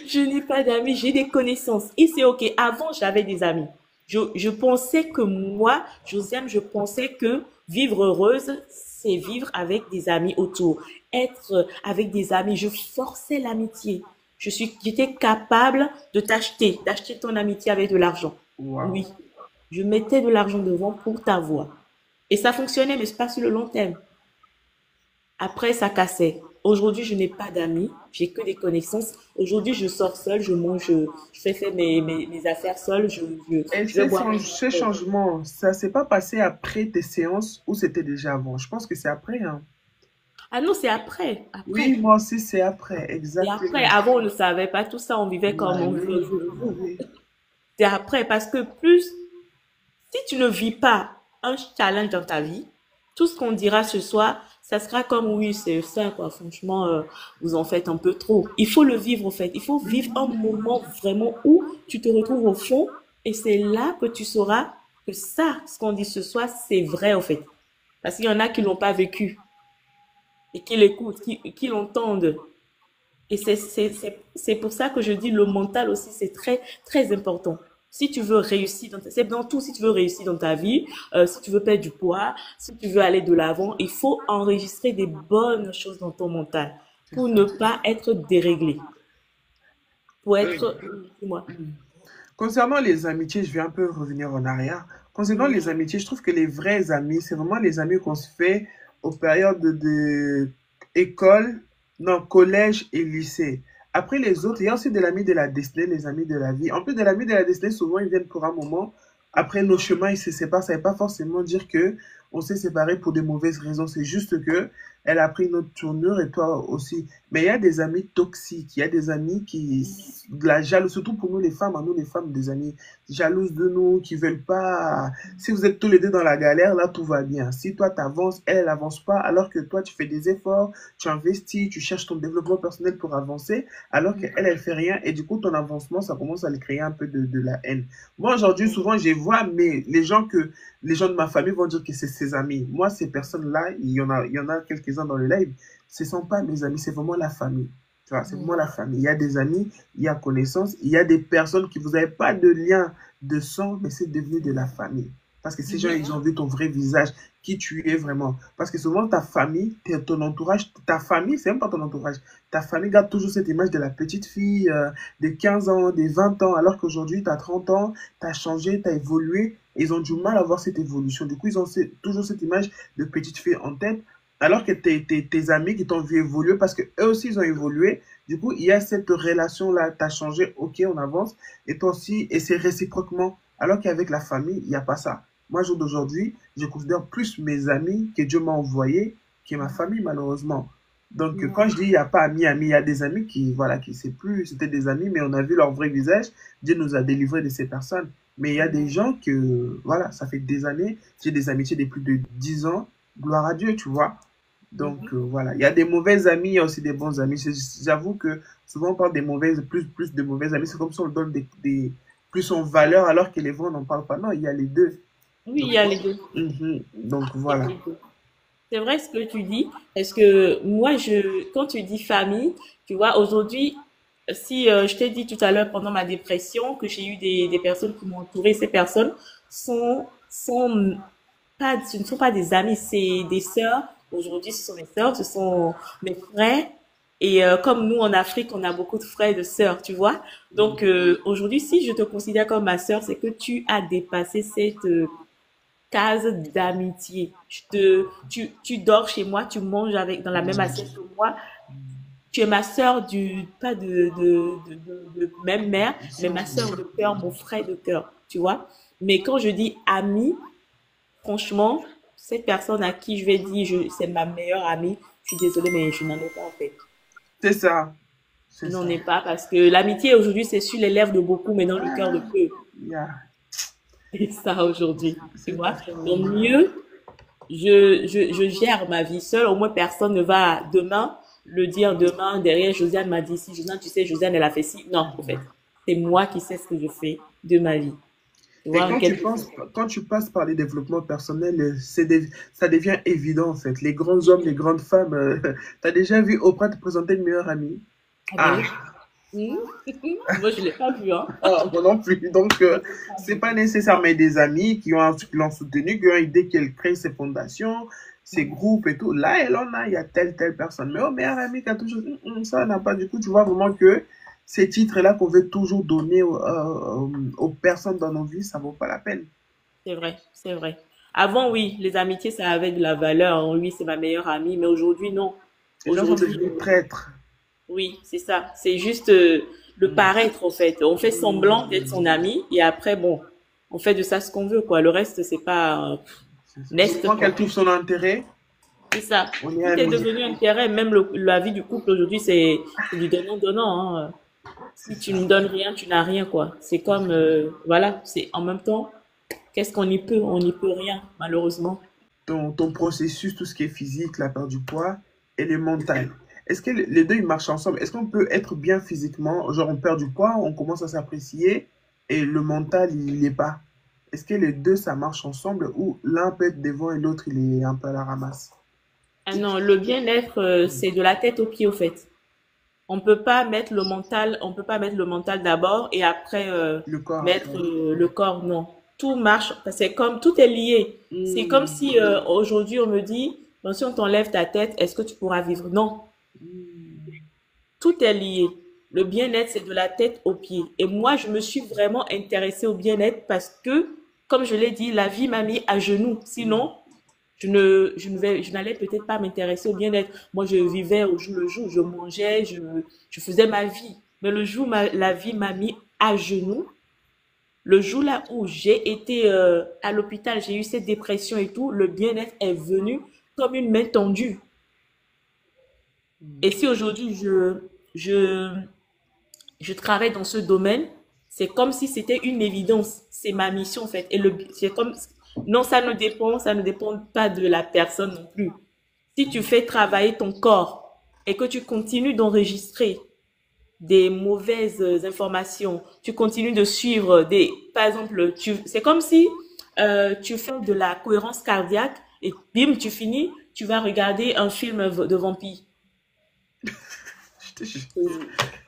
je n'ai pas d'amis, j'ai des connaissances. Et c'est OK. Avant, j'avais des amis. Je pensais que moi, Josiane, je pensais que vivre heureuse, c'est vivre avec des amis autour. Être avec des amis. Je forçais l'amitié. J'étais capable de d'acheter ton amitié avec de l'argent. Waouh. Oui. Je mettais de l'argent devant pour t'avoir. Et ça fonctionnait, mais c'est pas sur le long terme. Après, ça cassait. Aujourd'hui, je n'ai pas d'amis, j'ai que des connaissances. Aujourd'hui, je sors seule, je mange, je fais faire mes affaires seule, Et je vais boire mes ces cafés. changements, ça s'est pas passé après tes séances ou c'était déjà avant? Je pense que c'est après, hein. Ah non, c'est après, après. Oui, moi aussi, c'est après, C'est après. exactement. Avant, on ne savait pas tout ça, on vivait comme Bah on vit au oui, jour le bah jour. oui. C'est après, parce que plus, si tu ne vis pas un challenge dans ta vie, tout ce qu'on dira ce soir, ça sera comme oui, c'est ça, quoi. Franchement, vous en faites un peu trop. Il faut le vivre, au fait. Il faut vivre un moment vraiment où tu te retrouves au fond et c'est là que tu sauras que ça, ce qu'on dit ce soir, c'est vrai, au fait. Parce qu'il y en a qui l'ont pas vécu et qui l'écoutent, qui l'entendent. Et c'est pour ça que je dis le mental aussi, c'est très, très important. Si tu veux réussir, c'est dans tout, si tu veux réussir dans ta vie, si tu veux perdre du poids, si tu veux aller de l'avant, il faut enregistrer des bonnes choses dans ton mental C'est pour ça. ne pas être déréglé, pour Oui. être, dis-moi. Concernant les amitiés, je vais un peu revenir en arrière. Concernant les amitiés, je trouve que les vrais amis, c'est vraiment les amis qu'on se fait aux périodes de école, non, collège et lycée. Après les autres, il y a aussi de l'ami de la destinée, les amis de la vie. En plus de l'ami de la destinée, souvent ils viennent pour un moment. Après nos chemins, ils se séparent. Ça ne veut pas forcément dire que on s'est séparés pour de mauvaises raisons. C'est juste que elle a pris notre tournure et toi aussi. Mais il y a des amis toxiques, il y a des amis qui, de la jalousie, surtout pour nous les femmes, à nous les femmes, des amis jalouses de nous, qui veulent pas. Si vous êtes tous les deux dans la galère, là tout va bien. Si toi tu avances, elle avance pas, alors que toi tu fais des efforts, tu investis, tu cherches ton développement personnel pour avancer, alors qu'elle, elle fait rien, et du coup ton avancement, ça commence à lui créer un peu de la haine. Moi aujourd'hui, souvent, je vois, mais les gens de ma famille vont dire que c'est ses amis. Moi, ces personnes-là, il y en a quelques-uns dans le live, ce ne sont pas mes amis, c'est vraiment la famille. Tu vois, c'est vraiment la famille. Il y a des amis, il y a connaissances, il y a des personnes qui vous n'avez pas de lien de sang, mais c'est devenu de la famille. Parce que ces gens, ils ont vu ton vrai visage, qui tu es vraiment. Parce que souvent, ta famille, ton entourage, ta famille, c'est même pas ton entourage. Ta famille garde toujours cette image de la petite fille de 15 ans, de 20 ans, alors qu'aujourd'hui, tu as 30 ans, tu as changé, tu as évolué. Ils ont du mal à voir cette évolution. Du coup, ils ont toujours cette image de petite fille en tête, alors que tes amis qui t'ont vu évoluer, parce que eux aussi, ils ont évolué. Du coup, il y a cette relation-là, tu as changé, ok, on avance. Et toi aussi, et c'est réciproquement. Alors qu'avec la famille, il n'y a pas ça. Moi, jour d'aujourd'hui, je considère plus mes amis que Dieu m'a envoyé que ma famille, malheureusement. Donc, quand je dis il n'y a pas amis, amis, il y a des amis qui, voilà, qui c'est plus, c'était des amis, mais on a vu leur vrai visage. Dieu nous a délivrés de ces personnes. Mais il y a des gens que, voilà, ça fait des années, j'ai des amitiés de plus de 10 ans, gloire à Dieu, tu vois. Donc, voilà, il y a des mauvais amis, il y a aussi des bons amis. J'avoue que souvent on parle des mauvaises, plus de mauvais amis, c'est comme si on donne plus en valeur alors que les vents n'en parlent pas. Non, il y a les deux. Oui, Donc, il y a les deux. donc Il y a voilà. les deux. C'est vrai ce que tu dis, parce que moi, quand tu dis famille, tu vois, aujourd'hui, si je t'ai dit tout à l'heure pendant ma dépression que j'ai eu des personnes qui m'ont entouré, ces personnes sont pas, ce ne sont pas des amis, c'est des sœurs. Aujourd'hui, ce sont mes sœurs, ce sont mes frères. Et comme nous en Afrique, on a beaucoup de frères et de sœurs, tu vois. Donc aujourd'hui, si je te considère comme ma sœur, c'est que tu as dépassé cette case d'amitié. Tu dors chez moi, tu manges avec dans la même assiette que moi. Tu es ma sœur pas de même mère, mais ma sœur de cœur, mon frère de cœur, tu vois. Mais quand je dis ami, franchement, cette personne à qui je vais dire c'est ma meilleure amie, je suis désolée, mais je n'en ai pas en fait. C'est ça. Je C'est n'en ça. ai pas parce que l'amitié aujourd'hui, c'est sur les lèvres de beaucoup, mais dans le cœur de peu. Yeah. C'est ça aujourd'hui, tu C'est vois. ça. Donc mieux, je gère ma vie seule. Au moins, personne ne va demain le dire demain. Derrière, Josiane m'a dit si, Josiane, tu sais, Josiane, elle a fait ci. Non, en fait, c'est moi qui sais ce que je fais de ma vie. Tu Et vois, quelquefois. quand tu passes par les développements personnels, ça devient évident en fait. Les grands hommes, les grandes femmes, t'as déjà vu Oprah te présenter une meilleure amie? Ah ben Ah, oui. Moi, je l'ai pas vu, hein. ah, moi non plus. Donc, c'est pas nécessaire, mais des amis qui l'ont soutenu, qui ont aidé qu'elle crée ses fondations, ses groupes et tout. Là, elle en a, il y a telle personne. Mais oh, meilleur ami qui a toujours. Ça n'a pas. Du coup, tu vois vraiment que ces titres-là qu'on veut toujours donner aux personnes dans nos vies, ça vaut pas la peine. C'est vrai, c'est vrai. Avant, oui, les amitiés, ça avait de la valeur. Oui, c'est ma meilleure amie, mais aujourd'hui, non. Les gens sont Aujourd'hui, devenus traîtres. oui, c'est ça. C'est juste le paraître, en fait. On fait semblant d'être son ami et après, bon, on fait de ça ce qu'on veut, quoi. Le reste, c'est pas Du nest, moment quoi. qu'elle trouve son intérêt, C'est ça. on est Tout est amis. devenu intérêt. Même la vie du couple aujourd'hui, c'est du donnant-donnant, hein. C'est Si tu ça. ne donnes rien, tu n'as rien, quoi. C'est comme, voilà, c'est en même temps, qu'est-ce qu'on y peut? On n'y peut rien, malheureusement. Ton processus, tout ce qui est physique, la perte du poids et le mental. Est-ce que les deux, ils marchent ensemble? Est-ce qu'on peut être bien physiquement, genre on perd du poids, on commence à s'apprécier et le mental, il n'est pas? Est-ce que les deux, ça marche ensemble ou l'un peut être devant et l'autre, il est un peu à la ramasse? Ah non, le bien-être, c'est de la tête aux pieds, au fait. On peut pas mettre le mental d'abord et après Le corps mettre après. le corps. Non, tout marche. C'est comme tout est lié. C'est comme Hmm. si aujourd'hui on me dit, bon, si on t'enlève ta tête, est-ce que tu pourras vivre? Non, Hmm. tout est lié. Le bien-être, c'est de la tête aux pieds. Et moi, je me suis vraiment intéressée au bien-être parce que, comme je l'ai dit, la vie m'a mis à genoux. Sinon, je n'allais peut-être pas m'intéresser au bien-être. Moi, je vivais au jour le jour, je mangeais, je faisais ma vie. Mais le jour où la vie m'a mis à genoux, le jour là où j'ai été à l'hôpital, j'ai eu cette dépression et tout, le bien-être est venu comme une main tendue. Et si aujourd'hui je, je travaille dans ce domaine, c'est comme si c'était une évidence. C'est ma mission en fait. Et c'est comme, non, ça ne dépend pas de la personne non plus. Si tu fais travailler ton corps et que tu continues d'enregistrer des mauvaises informations, tu continues de suivre par exemple, c'est comme si tu fais de la cohérence cardiaque et bim, tu finis, tu vas regarder un film de vampire. Je te jure.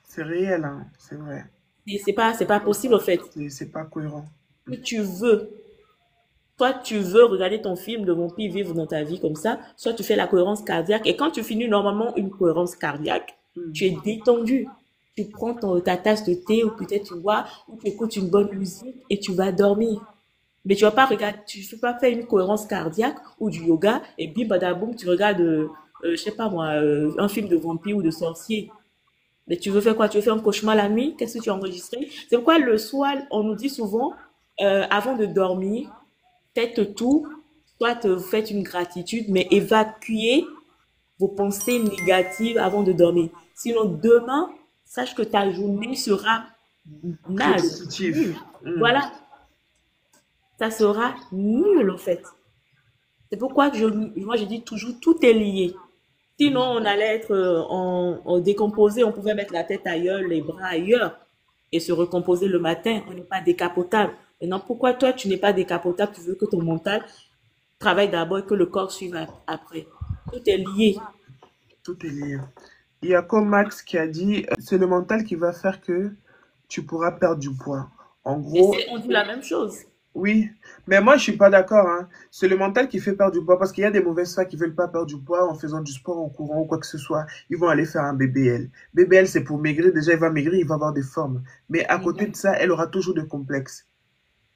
C'est réel, hein, c'est vrai. Et c'est pas possible en fait. C'est pas cohérent. Que tu veux Soit tu veux regarder ton film de vampire vivre dans ta vie comme ça, soit tu fais la cohérence cardiaque. Et quand tu finis normalement une cohérence cardiaque, tu es Hmm. détendu. Tu prends ta tasse de thé ou peut-être tu vois, ou tu écoutes une bonne musique et tu vas dormir. Mais tu vas pas regarder, tu ne peux pas faire une cohérence cardiaque ou du yoga et bim badaboum, tu regardes, je sais pas moi, un film de vampire ou de sorcier. Mais tu veux faire quoi? Tu veux faire un cauchemar la nuit? Qu'est-ce que tu as enregistré? C'est pourquoi le soir, on nous dit souvent, avant de dormir, faites tout, soit vous faites une gratitude, mais évacuez vos pensées négatives avant de dormir. Sinon, demain, sache que ta journée sera Très naze, positif. nulle. Voilà, ça sera nul en fait. C'est pourquoi moi je dis toujours tout est lié. Sinon, on allait être en décomposé, on pouvait mettre la tête ailleurs, les bras ailleurs et se recomposer le matin. On n'est pas décapotable. Maintenant, pourquoi toi, tu n'es pas décapotable? Tu veux que ton mental travaille d'abord et que le corps suive après. Tout est lié. Tout est lié. Il y a comme Max qui a dit, c'est le mental qui va faire que tu pourras perdre du poids. En Et gros, c'est, on dit la même chose. oui, mais moi je suis pas d'accord, hein. C'est le mental qui fait perdre du poids parce qu'il y a des mauvaises femmes qui veulent pas perdre du poids en faisant du sport, en courant ou quoi que ce soit. Ils vont aller faire un BBL. BBL c'est pour maigrir. Déjà il va maigrir, il va avoir des formes. Mais à côté de Mhm. ça, elle aura toujours des complexes.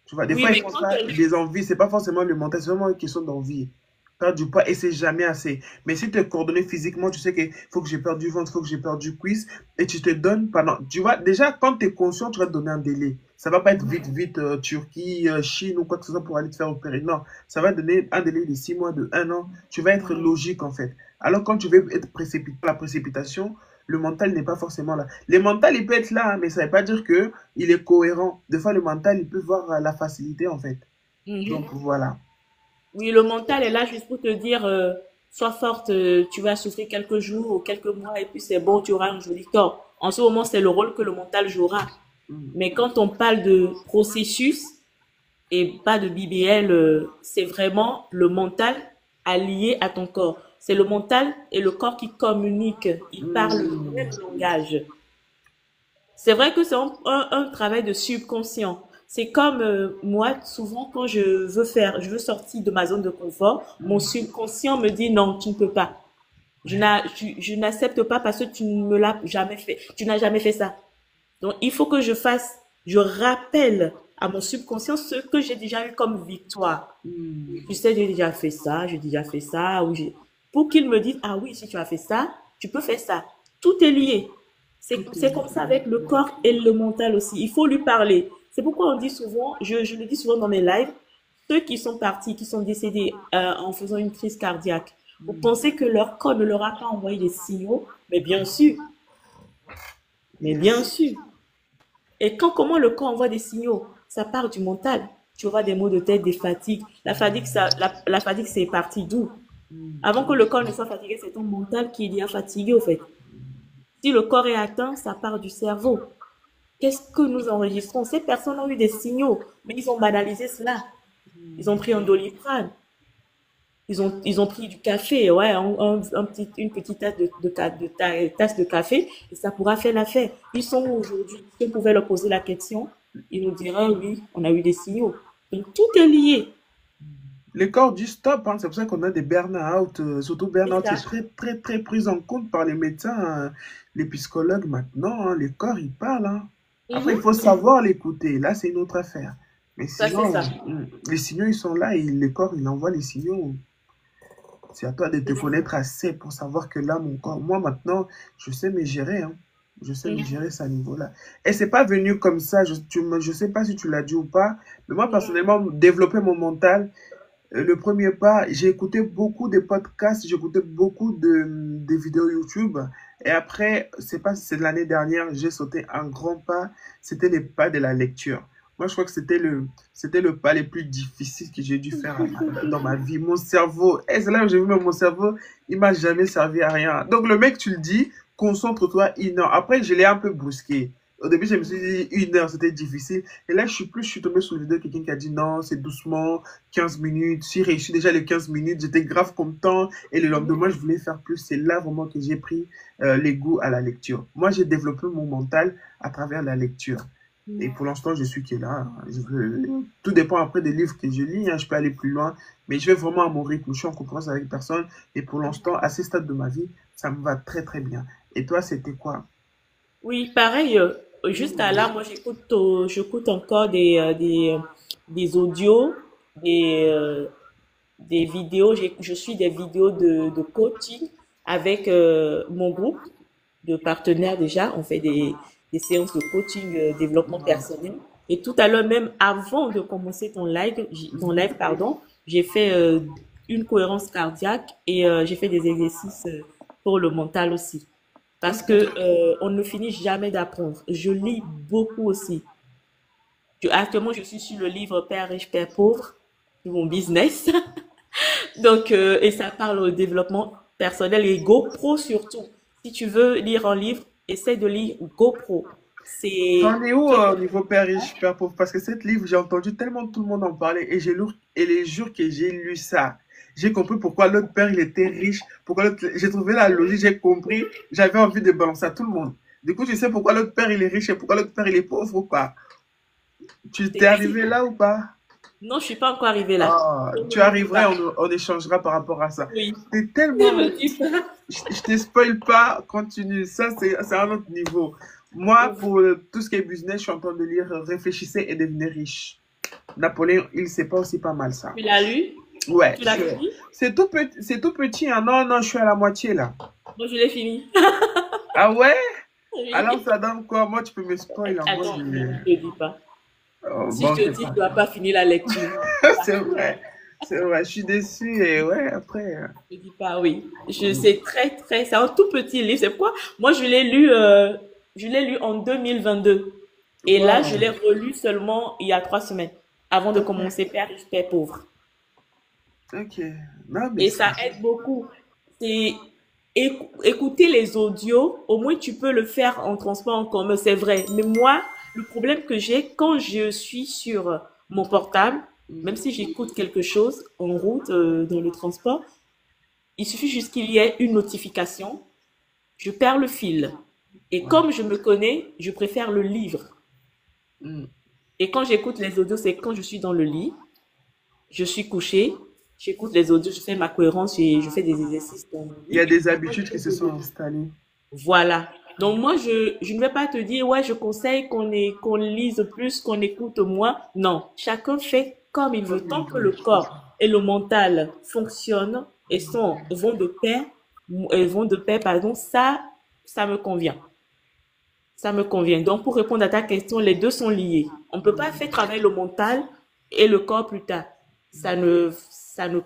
Tu vois, des Oui, fois ils mais font quand ça, elle... des envies. C'est pas forcément le mental, c'est vraiment une question d'envie. Perdre du poids et c'est jamais assez. Mais si tu es coordonné physiquement, tu sais qu'il faut que j'ai perdu du ventre, il faut que j'ai perdu du cuisse et tu te donnes pendant. Tu vois, déjà quand tu es conscient, tu vas te donner un délai. Ça va pas être vite, vite, Turquie, Chine ou quoi que ce soit pour aller te faire opérer. Non, ça va donner un délai de 6 mois, de 1 an. Tu vas être logique en fait. Alors quand tu veux être précipité, la précipitation, le mental n'est pas forcément là. Le mental, il peut être là, hein, mais ça ne veut pas dire que il est cohérent. Des fois, le mental, il peut voir la facilité en fait. Donc Mhm. voilà. Oui, le mental est là juste pour te dire, sois forte, tu vas souffrir quelques jours ou quelques mois et puis c'est bon, tu auras un joli corps. En ce moment, c'est le rôle que le mental jouera. Mm. Mais quand on parle de processus et pas de BBL, c'est vraiment le mental allié à ton corps. C'est le mental et le corps qui communiquent. Ils parlent le même Mm. langage. C'est vrai que c'est un travail de subconscient. C'est comme moi, souvent quand je veux sortir de ma zone de confort, mon Mm. subconscient me dit non, tu ne peux pas. Je n'accepte pas parce que tu ne me l'as jamais fait. Tu n'as jamais fait ça. Donc il faut que je rappelle à mon subconscient ce que j'ai déjà eu comme victoire. Mm. Tu sais, j'ai déjà fait ça, pour qu'il me dise, ah oui, si tu as fait ça, tu peux faire ça. Tout est lié. Tout est C'est comme ça lié. avec le corps et le mental aussi. Il faut lui parler. C'est pourquoi on dit souvent, je le dis souvent dans mes lives, ceux qui sont partis, qui sont décédés en faisant une crise cardiaque, vous pensez que leur corps ne leur a pas envoyé des signaux? Mais bien Yes. sûr. Et comment le corps envoie des signaux? Ça part du mental. Tu auras des maux de tête, des fatigues. La fatigue, c'est parti d'où? Avant que le corps ne soit fatigué, c'est ton mental qui est déjà fatigué, au fait. Si le corps est atteint, ça part du cerveau. Qu'est-ce que nous enregistrons? Ces personnes ont eu des signaux, mais ils ont banalisé cela. Ils ont pris un Doliprane. Ils ont pris du café, ouais, une petite tasse tasse de café, et ça pourra faire l'affaire. Ils sont où aujourd'hui? Si on pouvait leur poser la question, ils nous diraient, oui, on a eu des signaux. Donc, tout est lié. Les corps du stop, hein, c'est pour ça qu'on a des burn-out, surtout C'est burn-out qui est ça. très, très, très pris en compte par les médecins, hein, les psychologues maintenant, hein, les corps, ils parlent, hein. Après, il faut Mhm. savoir l'écouter. Là, c'est une autre affaire. Mais Ça, c'est sinon, ça. les signaux, ils sont là et le corps, il envoie les signaux. C'est à toi de te connaître assez pour savoir que là, mon corps, moi maintenant, je sais me gérer, hein. Je sais me Mhm. gérer ça à niveau-là. Et c'est pas venu comme ça, je sais pas si tu l'as dit ou pas, mais moi Mhm. personnellement, développer mon mental, le premier pas, j'ai écouté beaucoup de podcasts, j'ai écouté beaucoup de vidéos YouTube. Et après, c'est pas, c'est de l'année dernière, j'ai sauté un grand pas, c'était les pas de la lecture. Moi, je crois que c'était le pas le plus difficile que j'ai dû faire dans ma vie. Mon cerveau, et c'est là où j'ai vu, mais mon cerveau, il m'a jamais servi à rien. Donc, le mec, tu le dis, concentre-toi 1 heure. Après, je l'ai un peu brusqué. Au début, je me suis dit 1 heure, c'était difficile. Et là, je suis tombé sur une vidéo de quelqu'un qui a dit non, c'est doucement, 15 minutes. J'ai réussi déjà les 15 minutes. J'étais grave content. Et le lendemain, je voulais faire plus. C'est là vraiment que j'ai pris les goûts à la lecture. Moi, j'ai développé mon mental à travers la lecture. Et pour l'instant, je suis qui est là. Tout dépend après des livres que je lis, hein. Je peux aller plus loin. Mais je vais vraiment à mon rythme. Je suis en concurrence avec personne. Et pour l'instant, à ce stade de ma vie, ça me va très, très bien. Et toi, c'était quoi? Oui, pareil, jusqu'à là, moi, j'écoute encore des audios, des vidéos. Je suis des vidéos de coaching avec mon groupe de partenaires déjà. On fait des séances de coaching, développement personnel. Et tout à l'heure, même avant de commencer ton live, pardon, j'ai fait une cohérence cardiaque et j'ai fait des exercices pour le mental aussi. Parce que on ne finit jamais d'apprendre. Je lis beaucoup aussi. Actuellement, je suis sur le livre Père riche, Père pauvre, sur mon business. Donc, et ça parle au développement personnel et GoPro surtout. Si tu veux lire un livre, essaie de lire GoPro. C'est T'en es où quelque au niveau père riche, père pauvre? Parce que cette livre, j'ai entendu tellement tout le monde en parler et et les jours que j'ai lu ça, j'ai compris pourquoi l'autre père il était riche, pourquoi j'ai trouvé la logique, j'ai compris, j'avais envie de balancer à tout le monde. Du coup, tu sais pourquoi l'autre père il est riche et pourquoi l'autre père il est pauvre ou pas? Tu t'es chose. arrivé là ou pas? Non, je suis pas encore arrivée là. Ah, Ne tu me dis arriverais, pas. on échangera par rapport à ça. Oui. C'est Ne tellement, me dis pas. je te spoil pas, continue. Ça, c'est un autre niveau. Moi, pour tout ce qui est business, je suis en train de lire Réfléchissez et devenez riche. Napoléon, il sait pas aussi pas mal ça. Tu l'as lu? Ouais, Tu l'as fini? c'est tout petit, hein. Non, non, je suis à la moitié là. Moi, je l'ai fini. Ah ouais? Alors Oui. ça donne quoi? Moi, tu peux me spoil, hein. Moi, Attends, non, je te dis pas. oh, Si je bon, te c'est dis, pas. tu n'as pas fini la lecture. C'est vrai. C'est vrai, je suis déçu et ouais, après. Je dis pas oui. Je sais c'est un tout petit livre. C'est pourquoi moi je l'ai lu en 2022. Et là, je Wow. l'ai relu seulement il y a 3 semaines, avant de Ok, commencer Père riche, Père pauvre. ok. Non, mais Et c'est. ça aide beaucoup. C'est écouter les audios, au moins tu peux le faire en transport en commun, c'est vrai. Mais moi, le problème que j'ai quand je suis sur mon portable, même si j'écoute quelque chose en route, dans le transport, il suffit juste qu'il y ait une notification, je perds le fil. Et Ouais. comme je me connais, je préfère le livre. Mm. Et quand j'écoute les audios, c'est quand je suis dans le lit, je suis couchée, j'écoute les audios, je fais ma cohérence et je fais des exercices dans le Il y a lit. des Et quand habitudes qui j'écoute se les sont audios, installées. voilà. Donc moi, je ne vais pas te dire, ouais, je conseille qu'on lise plus, qu'on écoute moins. Non, chacun fait comme il veut. Comme il Tant que veut, le je comprends. corps et le mental fonctionnent et vont de pair, pardon, ça me convient. Ça me convient. Donc pour répondre à ta question, les deux sont liés. On ne peut pas faire travailler le mental et le corps plus tard. Ça ne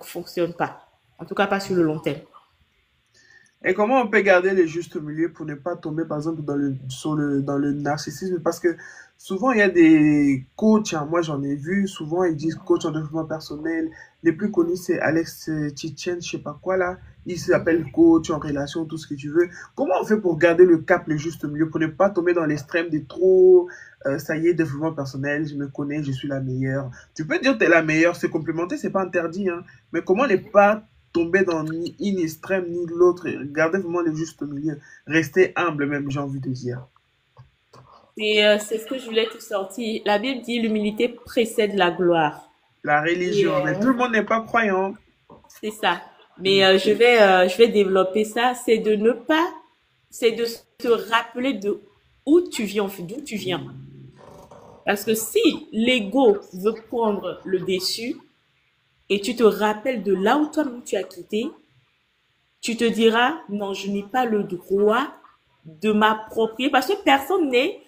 fonctionne pas. En tout cas, pas sur le long terme. Et comment on peut garder le juste milieu pour ne pas tomber, par exemple, dans le narcissisme? Parce que souvent, il y a des coachs, hein, moi j'en ai vu, souvent ils disent coach en développement personnel. Les plus connus, c'est Alex Titchen, je sais pas quoi là. Il s'appelle coach en relation, tout ce que tu veux. Comment on fait pour garder le cap, le juste milieu, pour ne pas tomber dans l'extrême des trop, ça y est, développement personnel, je me connais, je suis la meilleure. Tu peux dire que tu es la meilleure, c'est complémenter, c'est pas interdit, hein. Mais comment ne pas tomber dans ni une extrême ni l'autre, garder vraiment le juste milieu, rester humble même, j'ai envie de dire. C'est ce que je voulais te sortir. La Bible dit l'humilité précède la gloire. La Et religion, mais tout le monde n'est pas croyant. c'est ça. Mais je vais développer ça. C'est de se rappeler de où tu viens, en fait, d'où tu viens. Parce que si l'ego veut prendre le dessus et tu te rappelles de là où toi-même tu as quitté, tu te diras, non, je n'ai pas le droit de m'approprier parce que personne n'est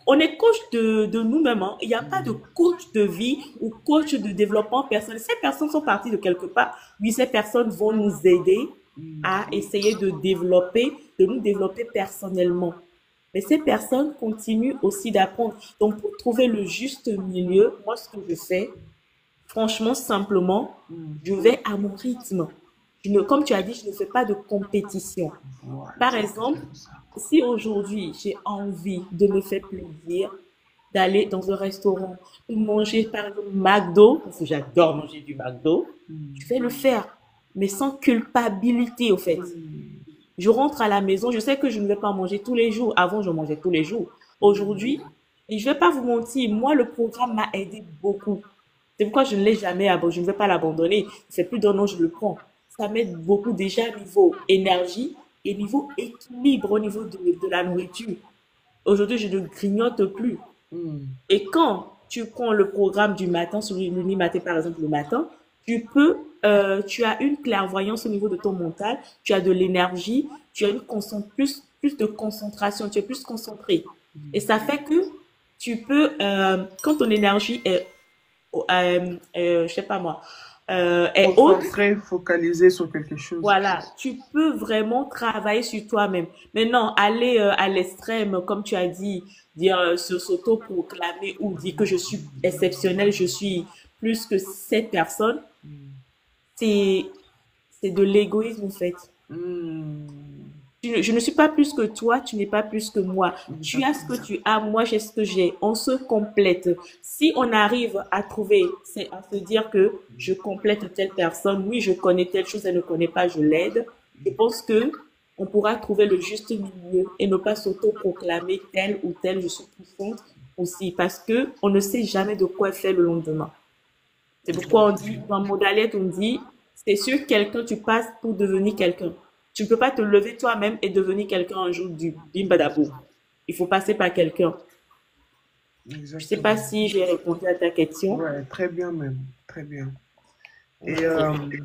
on est coach de nous-mêmes. Hein. Il n'y a pas de coach de vie ou coach de développement personnel. Ces personnes sont parties de quelque part. Oui, ces personnes vont nous aider à essayer de nous développer personnellement. Mais ces personnes continuent aussi d'apprendre. Donc, pour trouver le juste milieu, moi, ce que je fais, franchement, simplement, je vais à mon rythme. Comme tu as dit, je ne fais pas de compétition. Voilà, Par c'est exemple, exactement ça. si aujourd'hui j'ai envie de me faire plaisir, d'aller dans un restaurant, ou manger par exemple McDo, parce que j'adore manger du McDo, je vais le faire, mais sans culpabilité au fait. Je rentre à la maison, je sais que je ne vais pas manger tous les jours. Avant, je mangeais tous les jours. Aujourd'hui, et je ne vais pas vous mentir, moi, le programme m'a aidé beaucoup. C'est pourquoi je ne l'ai jamais abandonné, je ne vais pas l'abandonner. C'est plus d'un an, je le prends. Ça m'aide beaucoup déjà niveau énergie et niveau équilibre au niveau de la nourriture. Aujourd'hui, je ne grignote plus. Et quand tu prends le programme du matin, sur l'unimaté par exemple le matin, tu as une clairvoyance au niveau de ton mental, tu as de l'énergie, tu as plus de concentration, tu es plus concentré. Et ça fait que tu peux, quand ton énergie est, je sais pas moi, est haute, Concentré, focalisé sur quelque chose. voilà, tu peux vraiment travailler sur toi-même. Maintenant, aller à l'extrême, comme tu as dit, dire s'auto-proclamer ou dire que je suis exceptionnel, je suis plus que cette personne, c'est c'est de l'égoïsme en fait. Hmm, Je ne suis pas plus que toi, tu n'es pas plus que moi. Tu as ce que exactement. tu as, moi j'ai ce que j'ai. On se complète. Si on arrive à trouver, c'est à se dire que je complète telle personne, oui, je connais telle chose, elle ne connaît pas, je l'aide. Je pense que on pourra trouver le juste milieu et ne pas s'auto-proclamer telle ou telle, je suis puissante aussi, parce que on ne sait jamais de quoi faire le lendemain. C'est pourquoi on dit, dans Modalette, on dit, c'est sur quelqu'un tu passes pour devenir quelqu'un. Tu ne peux pas te lever toi-même et devenir quelqu'un un jour du bim badabou. Il faut passer par quelqu'un. Je ne sais pas Exactement. si j'ai répondu à ta question. Ouais, très bien même. Très bien. Et Ok.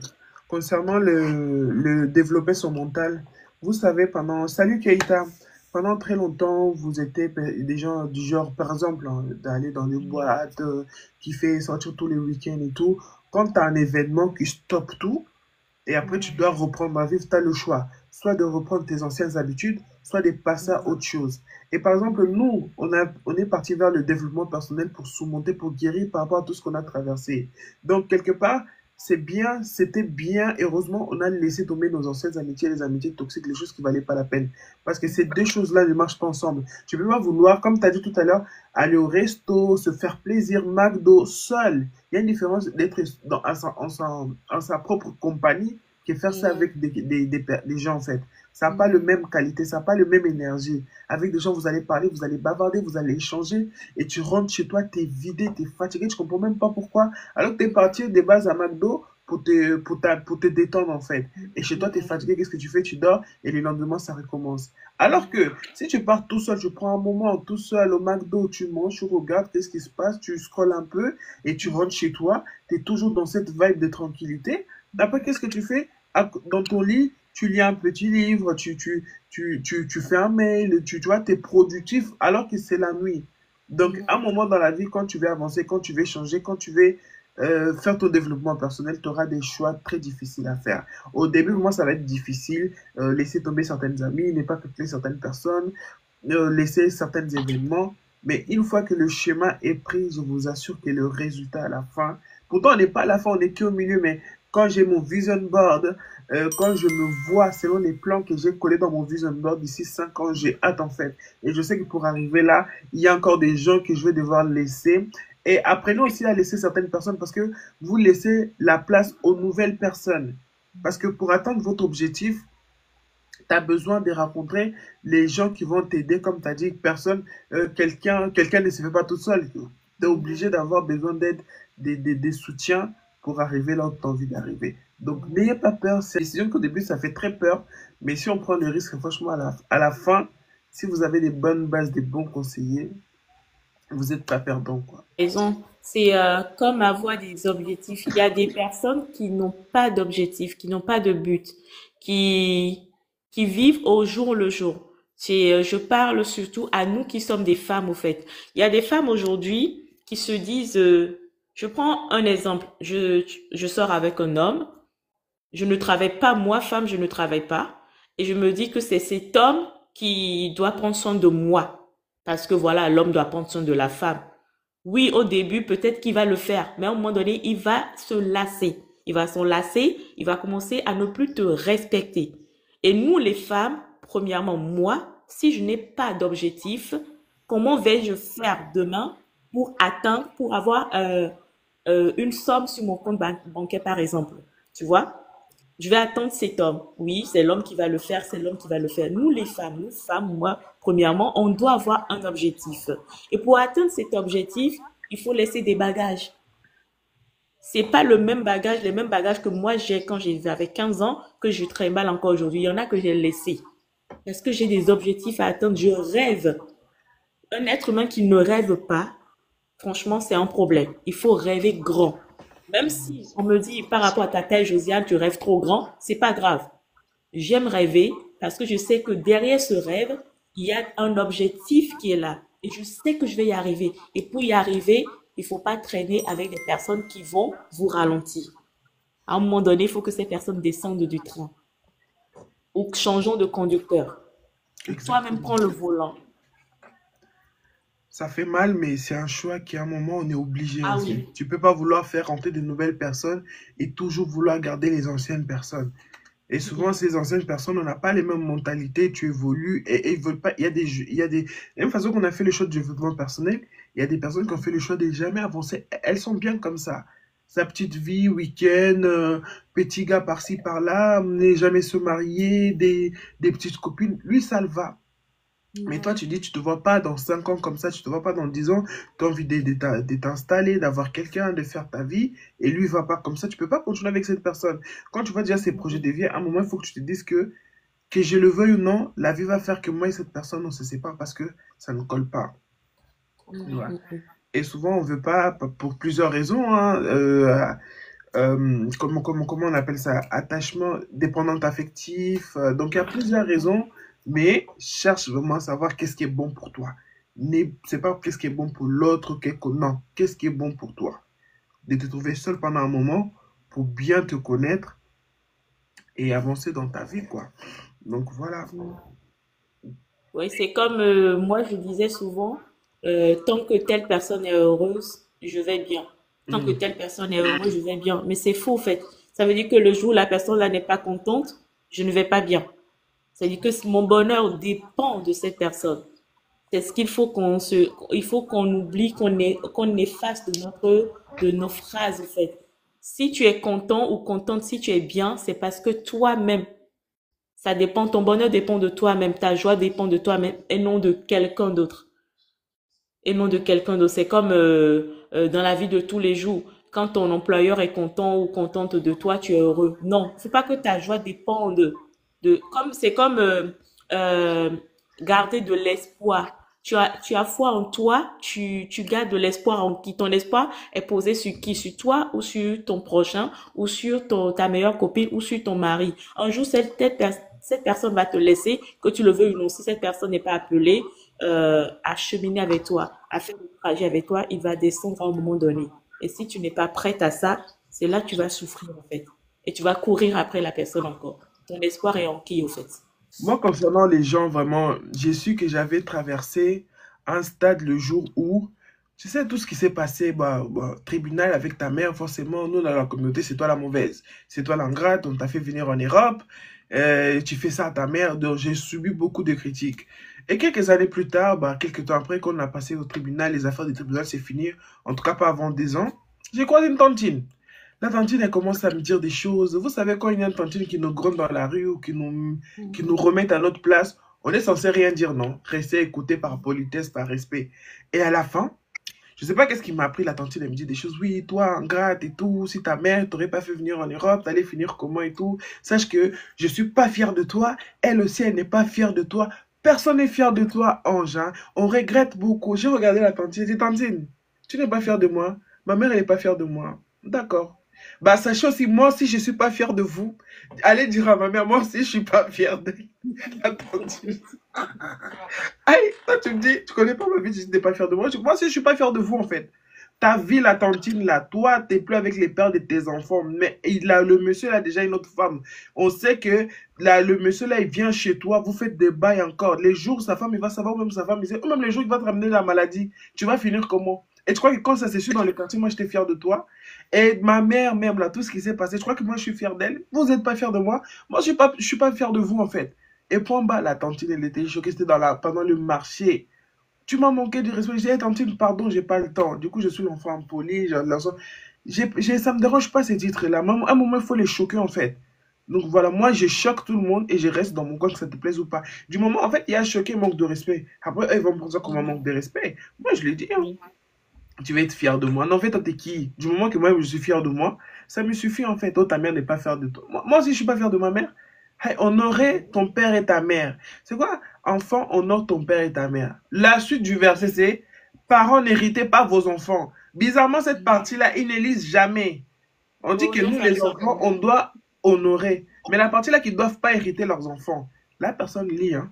concernant le développer son mental, vous savez, Salut Keita, pendant très longtemps, vous étiez des gens du genre, par exemple, hein, d'aller dans les boîtes, qui fait sortir tous les week-ends et tout. Quand tu as un événement qui stoppe tout, et après tu dois reprendre à vivre, tu as le choix. Soit de reprendre tes anciennes habitudes, soit de passer à autre chose. Et par exemple, nous, on est parti vers le développement personnel pour surmonter, pour guérir par rapport à tout ce qu'on a traversé. Donc, quelque part, c'est bien, c'était bien. Heureusement, on a laissé tomber nos anciennes amitiés, les amitiés toxiques, les choses qui ne valaient pas la peine. Parce que ces deux choses-là ne marchent pas ensemble. Tu ne peux pas vouloir, comme tu as dit tout à l'heure, aller au resto, se faire plaisir, McDo, seul. Il y a une différence d'être en sa propre compagnie que faire ça Mhm. avec des gens, en fait. Ça n'a pas le même qualité, ça n'a pas le même énergie. Avec des gens, vous allez parler, vous allez bavarder, vous allez échanger, et tu rentres chez toi, tu es vidé, tu es fatigué, tu comprends même pas pourquoi. Alors que tu es parti des bases à McDo pour te détendre, en fait. Et chez toi, tu es fatigué, qu'est-ce que tu fais? Tu dors, et le lendemain, ça recommence. Alors que si tu pars tout seul, tu prends un moment tout seul au McDo, tu manges, tu regardes, qu'est-ce qui se passe, tu scrolles un peu, et tu rentres chez toi, tu es toujours dans cette vibe de tranquillité. Après, qu'est-ce que tu fais? Dans ton lit, tu lis un petit livre, tu fais un mail, tu vois, tu es productif alors que c'est la nuit. Donc, à un moment dans la vie, quand tu veux avancer, quand tu veux changer, quand tu veux faire ton développement personnel, tu auras des choix très difficiles à faire. Au début, moi, ça va être difficile, laisser tomber certaines amies, ne pas contacter certaines personnes, laisser certains événements. Mais une fois que le schéma est pris, je vous assure que le résultat à la fin, pourtant on n'est pas à la fin, on n'est qu'au milieu, mais quand j'ai mon vision board, quand je me vois selon les plans que j'ai collés dans mon vision board d'ici 5 ans, j'ai hâte en fait. Et je sais que pour arriver là, il y a encore des gens que je vais devoir laisser. Et apprenez aussi à laisser certaines personnes parce que vous laissez la place aux nouvelles personnes. Parce que pour atteindre votre objectif, tu as besoin de rencontrer les gens qui vont t'aider, comme tu as dit, quelqu'un ne se fait pas tout seul. Tu es obligé d'avoir besoin d'aide, des soutiens pour arriver là où tu as envie d'arriver. Donc, n'ayez pas peur. C'est une décision qu'au début, ça fait très peur. Mais si on prend le risque, franchement, à la fin, si vous avez des bonnes bases, des bons conseillers, vous n'êtes pas perdant, quoi. Raison. C'est comme avoir des objectifs. Il y a des personnes qui n'ont pas d'objectif, qui n'ont pas de but, qui, qui vivent au jour le jour. Je parle surtout à nous qui sommes des femmes, au fait. Il y a des femmes aujourd'hui qui se disent, je prends un exemple, je sors avec un homme, je ne travaille pas, moi, femme, je ne travaille pas, et je me dis que c'est cet homme qui doit prendre soin de moi, parce que voilà, l'homme doit prendre soin de la femme. Oui, au début, peut-être qu'il va le faire, mais à un moment donné, il va se lasser. Il va s'en lasser, il va commencer à ne plus te respecter. Et nous, les femmes, premièrement, moi, si je n'ai pas d'objectif, comment vais-je faire demain pour atteindre, pour avoir une somme sur mon compte bancaire, par exemple? Tu vois? Je vais attendre cet homme. Oui, c'est l'homme qui va le faire, c'est l'homme qui va le faire. Nous, les femmes, nous, femmes, moi, premièrement, on doit avoir un objectif. Et pour atteindre cet objectif, il faut laisser des bagages. C'est pas le même bagage, les mêmes bagages que moi j'ai quand j'avais 15 ans, que je trimballe encore aujourd'hui. Il y en a que j'ai laissé. Parce que j'ai des objectifs à atteindre. Je rêve. Un être humain qui ne rêve pas, franchement, c'est un problème. Il faut rêver grand. Même si on me dit par rapport à ta taille, Josiane, tu rêves trop grand, c'est pas grave. J'aime rêver parce que je sais que derrière ce rêve, il y a un objectif qui est là. et je sais que je vais y arriver. Et pour y arriver, il faut pas traîner avec des personnes qui vont vous ralentir. À un moment donné, il faut que ces personnes descendent du train ou changeons de conducteur ou toi-même Exactement. prends le volant. Ça fait mal, mais c'est un choix qui, à un moment, on est obligé, en Ah fait. oui. Tu peux pas vouloir faire rentrer de nouvelles personnes et toujours vouloir garder les anciennes personnes. Et souvent, ces anciennes personnes, on n'a pas les mêmes mentalités, tu évolues et ils veulent pas. Il y a des. De la même façon qu'on a fait le choix de développement personnel, il y a des personnes qui ont fait le choix de jamais avancer. Elles sont bien comme ça. Sa petite vie, week-end, petit gars par-ci, par-là, ne jamais se marier, des petites copines. Lui, ça le va. Mais toi, tu dis, tu te vois pas dans 5 ans comme ça, tu te vois pas dans 10 ans, tu as envie de t'installer, d'avoir quelqu'un, de faire ta vie, et lui, il va pas comme ça, tu peux pas continuer avec cette personne. Quand tu vois déjà ces projets de vie, à un moment, il faut que tu te dises que je le veuille ou non, la vie va faire que moi et cette personne, on se sépare parce que ça ne colle pas. Voilà. Et souvent, on veut pas, pour plusieurs raisons, hein, comment on appelle ça? Attachement, dépendante affectif. Donc, il y a plusieurs raisons, mais cherche vraiment à savoir qu'est-ce qui est bon pour toi. C'est pas qu'est-ce qui est bon pour l'autre, non, qu'est-ce qui est bon pour toi. De te trouver seul pendant un moment pour bien te connaître et avancer dans ta vie, quoi. Donc, voilà. Oui, c'est comme moi, je disais souvent, tant que telle personne est heureuse, je vais bien. Tant que Hmm. telle personne est heureuse, je vais bien. Mais c'est faux, en fait. Ça veut dire que le jour où la personne là n'est pas contente, je ne vais pas bien. Ça veut dire que mon bonheur dépend de cette personne. C'est ce qu'il faut il faut qu'on oublie, qu'on efface de nos phrases, en fait. Si tu es content ou contente, si tu es bien, c'est parce que toi-même, ça dépend, ton bonheur dépend de toi-même, ta joie dépend de toi-même et non de quelqu'un d'autre. Et non de quelqu'un d'autre. C'est comme dans la vie de tous les jours. Quand ton employeur est content ou contente de toi, tu es heureux. Non, faut pas que ta joie dépende comme c'est comme euh, garder de l'espoir. Tu as foi en toi, tu gardes de l'espoir en qui. Ton espoir est posé sur qui? Sur toi ou sur ton prochain ou sur ta meilleure copine ou sur ton mari. Un jour, cette personne va te laisser, que tu le veuilles ou non. Si cette personne n'est pas appelée, à cheminer avec toi, à faire le trajet avec toi, il va descendre à un moment donné. Et si tu n'es pas prête à ça, c'est là que tu vas souffrir en fait. Et tu vas courir après la personne encore. Ton espoir est en qui, au fait? Moi, concernant les gens, vraiment, j'ai su que j'avais traversé un stade le jour où, tu sais, tout ce qui s'est passé, tribunal avec ta mère, forcément, nous, dans la communauté, c'est toi la mauvaise. C'est toi l'ingrate, on t'a fait venir en Europe, tu fais ça à ta mère, donc j'ai subi beaucoup de critiques. Et quelques années plus tard, quelques temps après qu'on a passé au tribunal, les affaires du tribunal, c'est fini, en tout cas pas avant 10 ans, j'ai croisé une tantine. La tantine, elle commence à me dire des choses. Vous savez, quand il y a une tantine qui nous gronde dans la rue ou qui nous remet à notre place, on est censé rien dire, non? Rester écouté par politesse, par respect. Et à la fin, je sais pas qu'est-ce qui m'a appris, la tantine, elle me dit des choses. Oui, toi, ingrate et tout, si ta mère t'aurait pas fait venir en Europe, t'allais finir comment et tout. Sache que je suis pas fier de toi. Elle aussi, elle n'est pas fière de toi. Personne n'est fier de toi, Ange, hein. On regrette beaucoup. J'ai regardé la tantine, j'ai dit, tantine, tu n'es pas fière de moi. Ma mère, elle n'est pas fière de moi. D'accord. Sachez aussi, moi aussi, je suis pas fier de vous. Allez dire à ma mère, moi aussi, je suis pas fier de la tantine. Aïe, toi, tu me dis, tu connais pas ma vie, tu n'es pas fier de moi. Moi aussi, je suis pas fier de vous, en fait. Ta vie, la tantine, là, toi, t'es plus avec les pères de tes enfants. Mais le monsieur, là, déjà une autre femme. On sait que le monsieur, là, il vient chez toi, vous faites des bails encore. Les jours, sa femme, il va savoir, ou même sa femme, il sait, ou même les jours, il va te ramener la maladie. Tu vas finir comment? Et tu crois que quand ça s'est su dans le quartier, moi, j'étais fier de toi. Et ma mère, même, là, tout ce qui s'est passé, je crois que moi, je suis fier d'elle. Vous n'êtes pas fier de moi. Moi, je suis pas fier de vous, en fait. Et point bas, la tantine, elle était choquée, c'était pendant le marché. Tu m'as manqué de respect. J'ai dit, hey, tantine, pardon, j'ai pas le temps. Du coup, je suis l'enfant poli. Ça me dérange pas ces titres-là. À un moment, il faut les choquer, en fait. Donc voilà, moi, je choque tout le monde et je reste dans mon coin, que ça te plaise ou pas. Du moment, en fait, il y a choqué, manque de respect. Après, eux, ils vont me prendre ça comme un manque de respect. Moi, je l'ai dit, hein. Oui. Tu vas être fier de moi. Non, en fait, toi, t'es qui? Du moment que moi, je suis fier de moi, ça me suffit, en fait. Oh, ta mère n'est pas fière de toi. Moi aussi, je suis pas fier de ma mère. Hey, honorer ton père et ta mère. C'est quoi? Enfant, honore ton père et ta mère. La suite du verset, c'est parents, n'héritez pas vos enfants. Bizarrement, cette partie-là, ils ne lisent jamais. On dit Oh que non, nous, ça ne les sort enfants, on doit honorer. Mais la partie-là, qu'ils ne doivent pas hériter leurs enfants, là, personne lit, hein.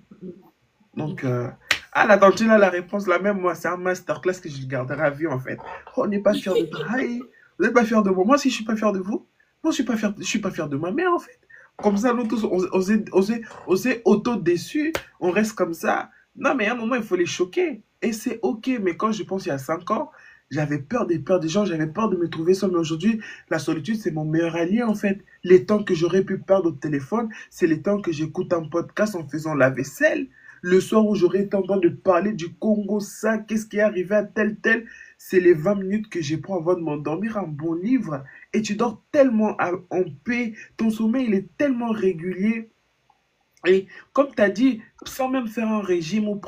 Donc, pas. Ah, la cantine a la réponse, la même, moi, c'est un masterclass que je garderai à vie, en fait. Oh, on n'est pas fier de toi. Aïe, vous n'êtes pas fier de moi. Moi aussi, je suis pas fier de vous. Moi, je suis pas fier de ma mère, en fait. Comme ça, nous tous, on s'est auto-déçus. On reste comme ça. Non, mais à un moment, il faut les choquer. Et c'est OK. Mais quand je pense il y a 5 ans, j'avais peur des gens, j'avais peur de me trouver seul. Mais aujourd'hui, la solitude, c'est mon meilleur allié, en fait. Les temps que j'aurais pu perdre au téléphone, c'est les temps que j'écoute un podcast en faisant la vaisselle. Le soir où j'aurais été en train de parler du Congo, ça, qu'est-ce qui est arrivé à tel, tel, c'est les 20 minutes que j'ai pris avant de m'endormir, un bon livre. Et tu dors tellement en paix, ton sommeil il est tellement régulier. Et comme tu as dit, sans même faire un régime ou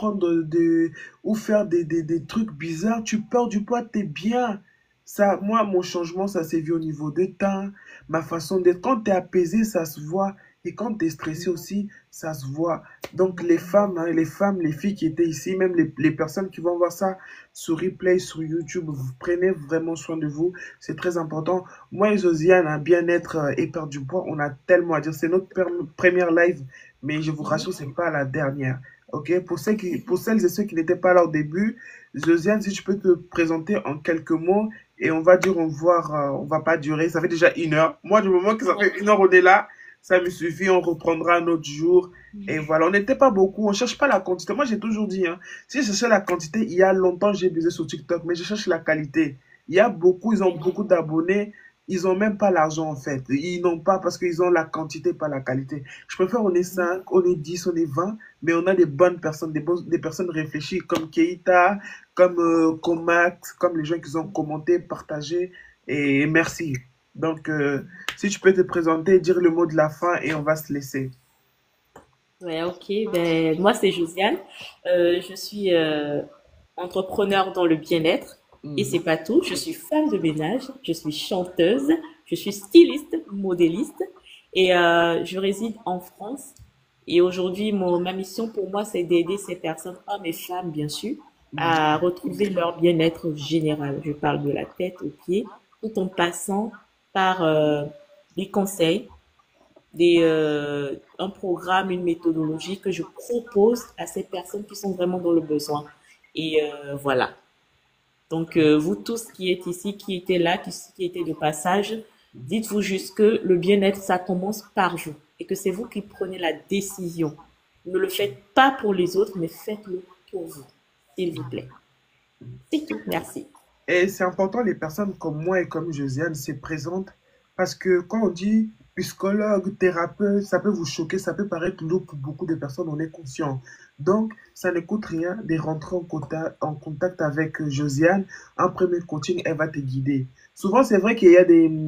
ou faire des trucs bizarres, tu perds du poids, t'es bien. Ça, moi, mon changement, ça s'est vu au niveau de temps, ma façon d'être. Quand tu es apaisé, ça se voit. Et quand tu es stressé aussi, ça se voit. Donc, les femmes, hein, les filles qui étaient ici, même les personnes qui vont voir ça sur replay, sur YouTube, vous prenez vraiment soin de vous. C'est très important. Moi et Josiane, un bien-être et perdre du poids, on a tellement à dire. C'est notre première live, mais je vous rassure, c'est pas la dernière. Ok, pour celles et ceux qui n'étaient pas là au début, Josiane, si tu peux te présenter en quelques mots et on va dire au revoir, on va pas durer, ça fait déjà 1 heure. Moi, du moment que ça fait 1 heure, on est là, ça me suffit, on reprendra un autre jour. Et voilà, on n'était pas beaucoup, on cherche pas la quantité. Moi, j'ai toujours dit, hein, si je cherchais la quantité, il y a longtemps, j'ai visé sur TikTok, mais je cherche la qualité. Il y a beaucoup, ils ont beaucoup d'abonnés, ils ont même pas l'argent en fait. Ils n'ont pas parce qu'ils ont la quantité, pas la qualité. Je préfère on est 5, on est 10, on est 20, mais on a des bonnes personnes, des personnes réfléchies comme Keita, comme Comax, comme les gens qui ont commenté, partagé, et merci. Donc, si tu peux te présenter, dire le mot de la fin et on va se laisser. Ouais, ok. Ben, moi, c'est Josiane. Je suis entrepreneur dans le bien-être. Et c'est Mhm. pas tout. Je suis femme de ménage. Je suis chanteuse. Je suis styliste, modéliste. Et je réside en France. Et aujourd'hui, ma mission pour moi, c'est d'aider ces personnes, hommes et femmes, bien sûr, à retrouver leur bien-être général. Je parle de la tête aux pieds, tout en passant par des conseils, un programme, une méthodologie que je propose à ces personnes qui sont vraiment dans le besoin. Et voilà. Donc, vous tous qui êtes ici, qui étaient là, qui étaient de passage, dites-vous juste que le bien-être, ça commence par vous et que c'est vous qui prenez la décision. Ne le faites pas pour les autres, mais faites-le pour vous, s'il vous plaît. C'est tout. Merci. Et c'est important, les personnes comme moi et comme Josiane se présentent parce que quand on dit psychologue, thérapeute, ça peut vous choquer, ça peut paraître lourd pour beaucoup de personnes, on est conscient. Donc, ça ne coûte rien de rentrer en contact avec Josiane. Un premier coaching, elle va te guider. Souvent, c'est vrai il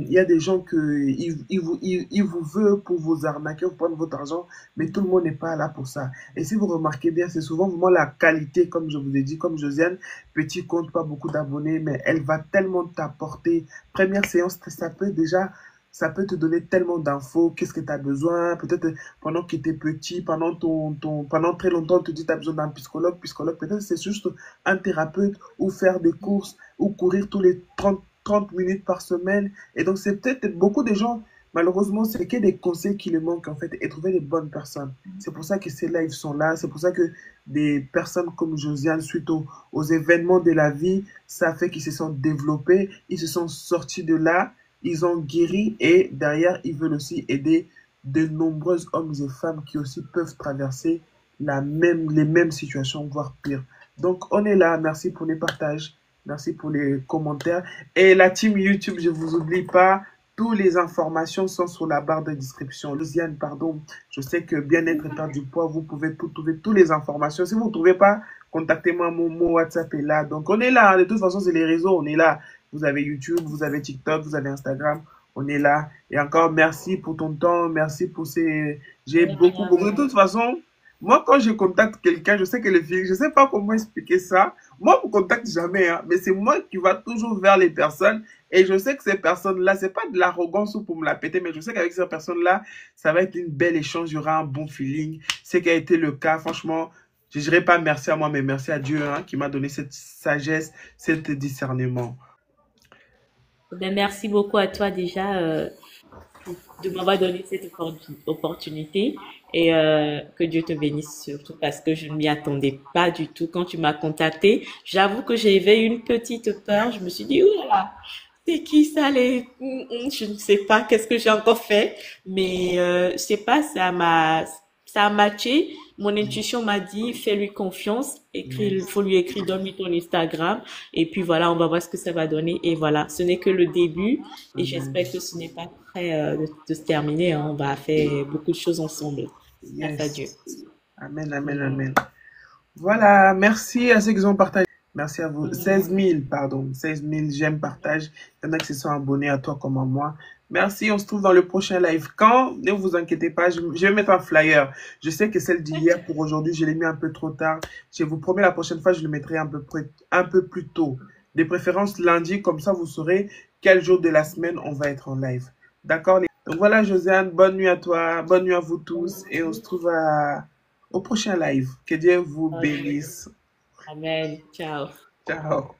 y a des gens ils vous veulent pour vous arnaquer, pour prendre votre argent, mais tout le monde n'est pas là pour ça. Et si vous remarquez bien, c'est souvent vraiment la qualité, comme je vous ai dit, comme Josiane, petit compte, pas beaucoup d'abonnés, mais elle va tellement t'apporter. Première séance, ça peut te donner tellement d'infos, qu'est-ce que tu as besoin, peut-être pendant que tu étais petit, pendant très longtemps, on te dit que tu as besoin d'un psychologue, peut-être c'est juste un thérapeute, ou faire des courses, ou courir tous les 30 minutes par semaine. Et donc, c'est peut-être beaucoup de gens, malheureusement, c'est que des conseils qui les manquent, en fait, et trouver les bonnes personnes. C'est pour ça que ces lives sont là, c'est pour ça que des personnes comme Josiane, suite aux événements de la vie, ça fait qu'ils se sont développés, ils se sont sortis de là, ils ont guéri et derrière, ils veulent aussi aider de nombreux hommes et femmes qui aussi peuvent traverser les mêmes situations, voire pire. Donc, on est là. Merci pour les partages. Merci pour les commentaires. Et la team YouTube, je ne vous oublie pas. Toutes les informations sont sur la barre de description. Luciane, pardon, je sais que bien-être et perdre du poids, vous pouvez trouver toutes les informations. Si vous ne trouvez pas, contactez-moi, mon WhatsApp est là. Donc, on est là. De toute façon, c'est les réseaux, on est là. Vous avez YouTube, vous avez TikTok, vous avez Instagram. On est là. Et encore, merci pour ton temps. Merci pour ces... J'ai beaucoup. De toute façon, moi, quand je contacte quelqu'un, je sais que les filles, je ne sais pas comment expliquer ça. Moi, je ne contacte jamais, hein, mais c'est moi qui va toujours vers les personnes. Et je sais que ces personnes-là, c'est pas de l'arrogance ou pour me la péter, mais je sais qu'avec ces personnes-là, ça va être une belle échange, il y aura un bon feeling. C'est qui a été le cas, franchement. Je ne dirais pas merci à moi, mais merci à Dieu hein, qui m'a donné cette sagesse, cet discernement. Ben, merci beaucoup à toi déjà. de m'avoir donné cette opportunité et que Dieu te bénisse surtout parce que je ne m'y attendais pas du tout quand tu m'as contacté. J'avoue que j'avais une petite peur. Je me suis dit, oh là là, c'est qui ça les... Je ne sais pas qu'est-ce que j'ai encore fait, mais je sais pas, ça a matché. Mon intuition m'a dit, fais-lui confiance, écris, il Yes. faut lui écrire, donne-lui ton Instagram, et puis voilà, on va voir ce que ça va donner. Et voilà, ce n'est que le début, et Amen. j'espère que ce n'est pas prêt de se terminer, hein. On va faire beaucoup de choses ensemble, grâce à Dieu. Yes. Amen, amen, Amen. amen. Voilà, merci à ceux qui ont partagé. Merci à vous. Amen. 16 000, pardon. 16 000 j'aime, partage. Il y en a qui se sont abonnés à toi comme à moi. Merci, on se trouve dans le prochain live. Quand, ne vous inquiétez pas, je vais mettre un flyer. Je sais que celle d'hier pour aujourd'hui, je l'ai mis un peu trop tard. Je vous promets, la prochaine fois, je le mettrai un peu plus tôt. De préférence lundi, comme ça, vous saurez quel jour de la semaine on va être en live. D'accord, les... Donc voilà, Josiane, bonne nuit à toi, bonne nuit à vous tous, et on se trouve au prochain live. Que Dieu vous Ok. bénisse. Amen. Ciao. Ciao.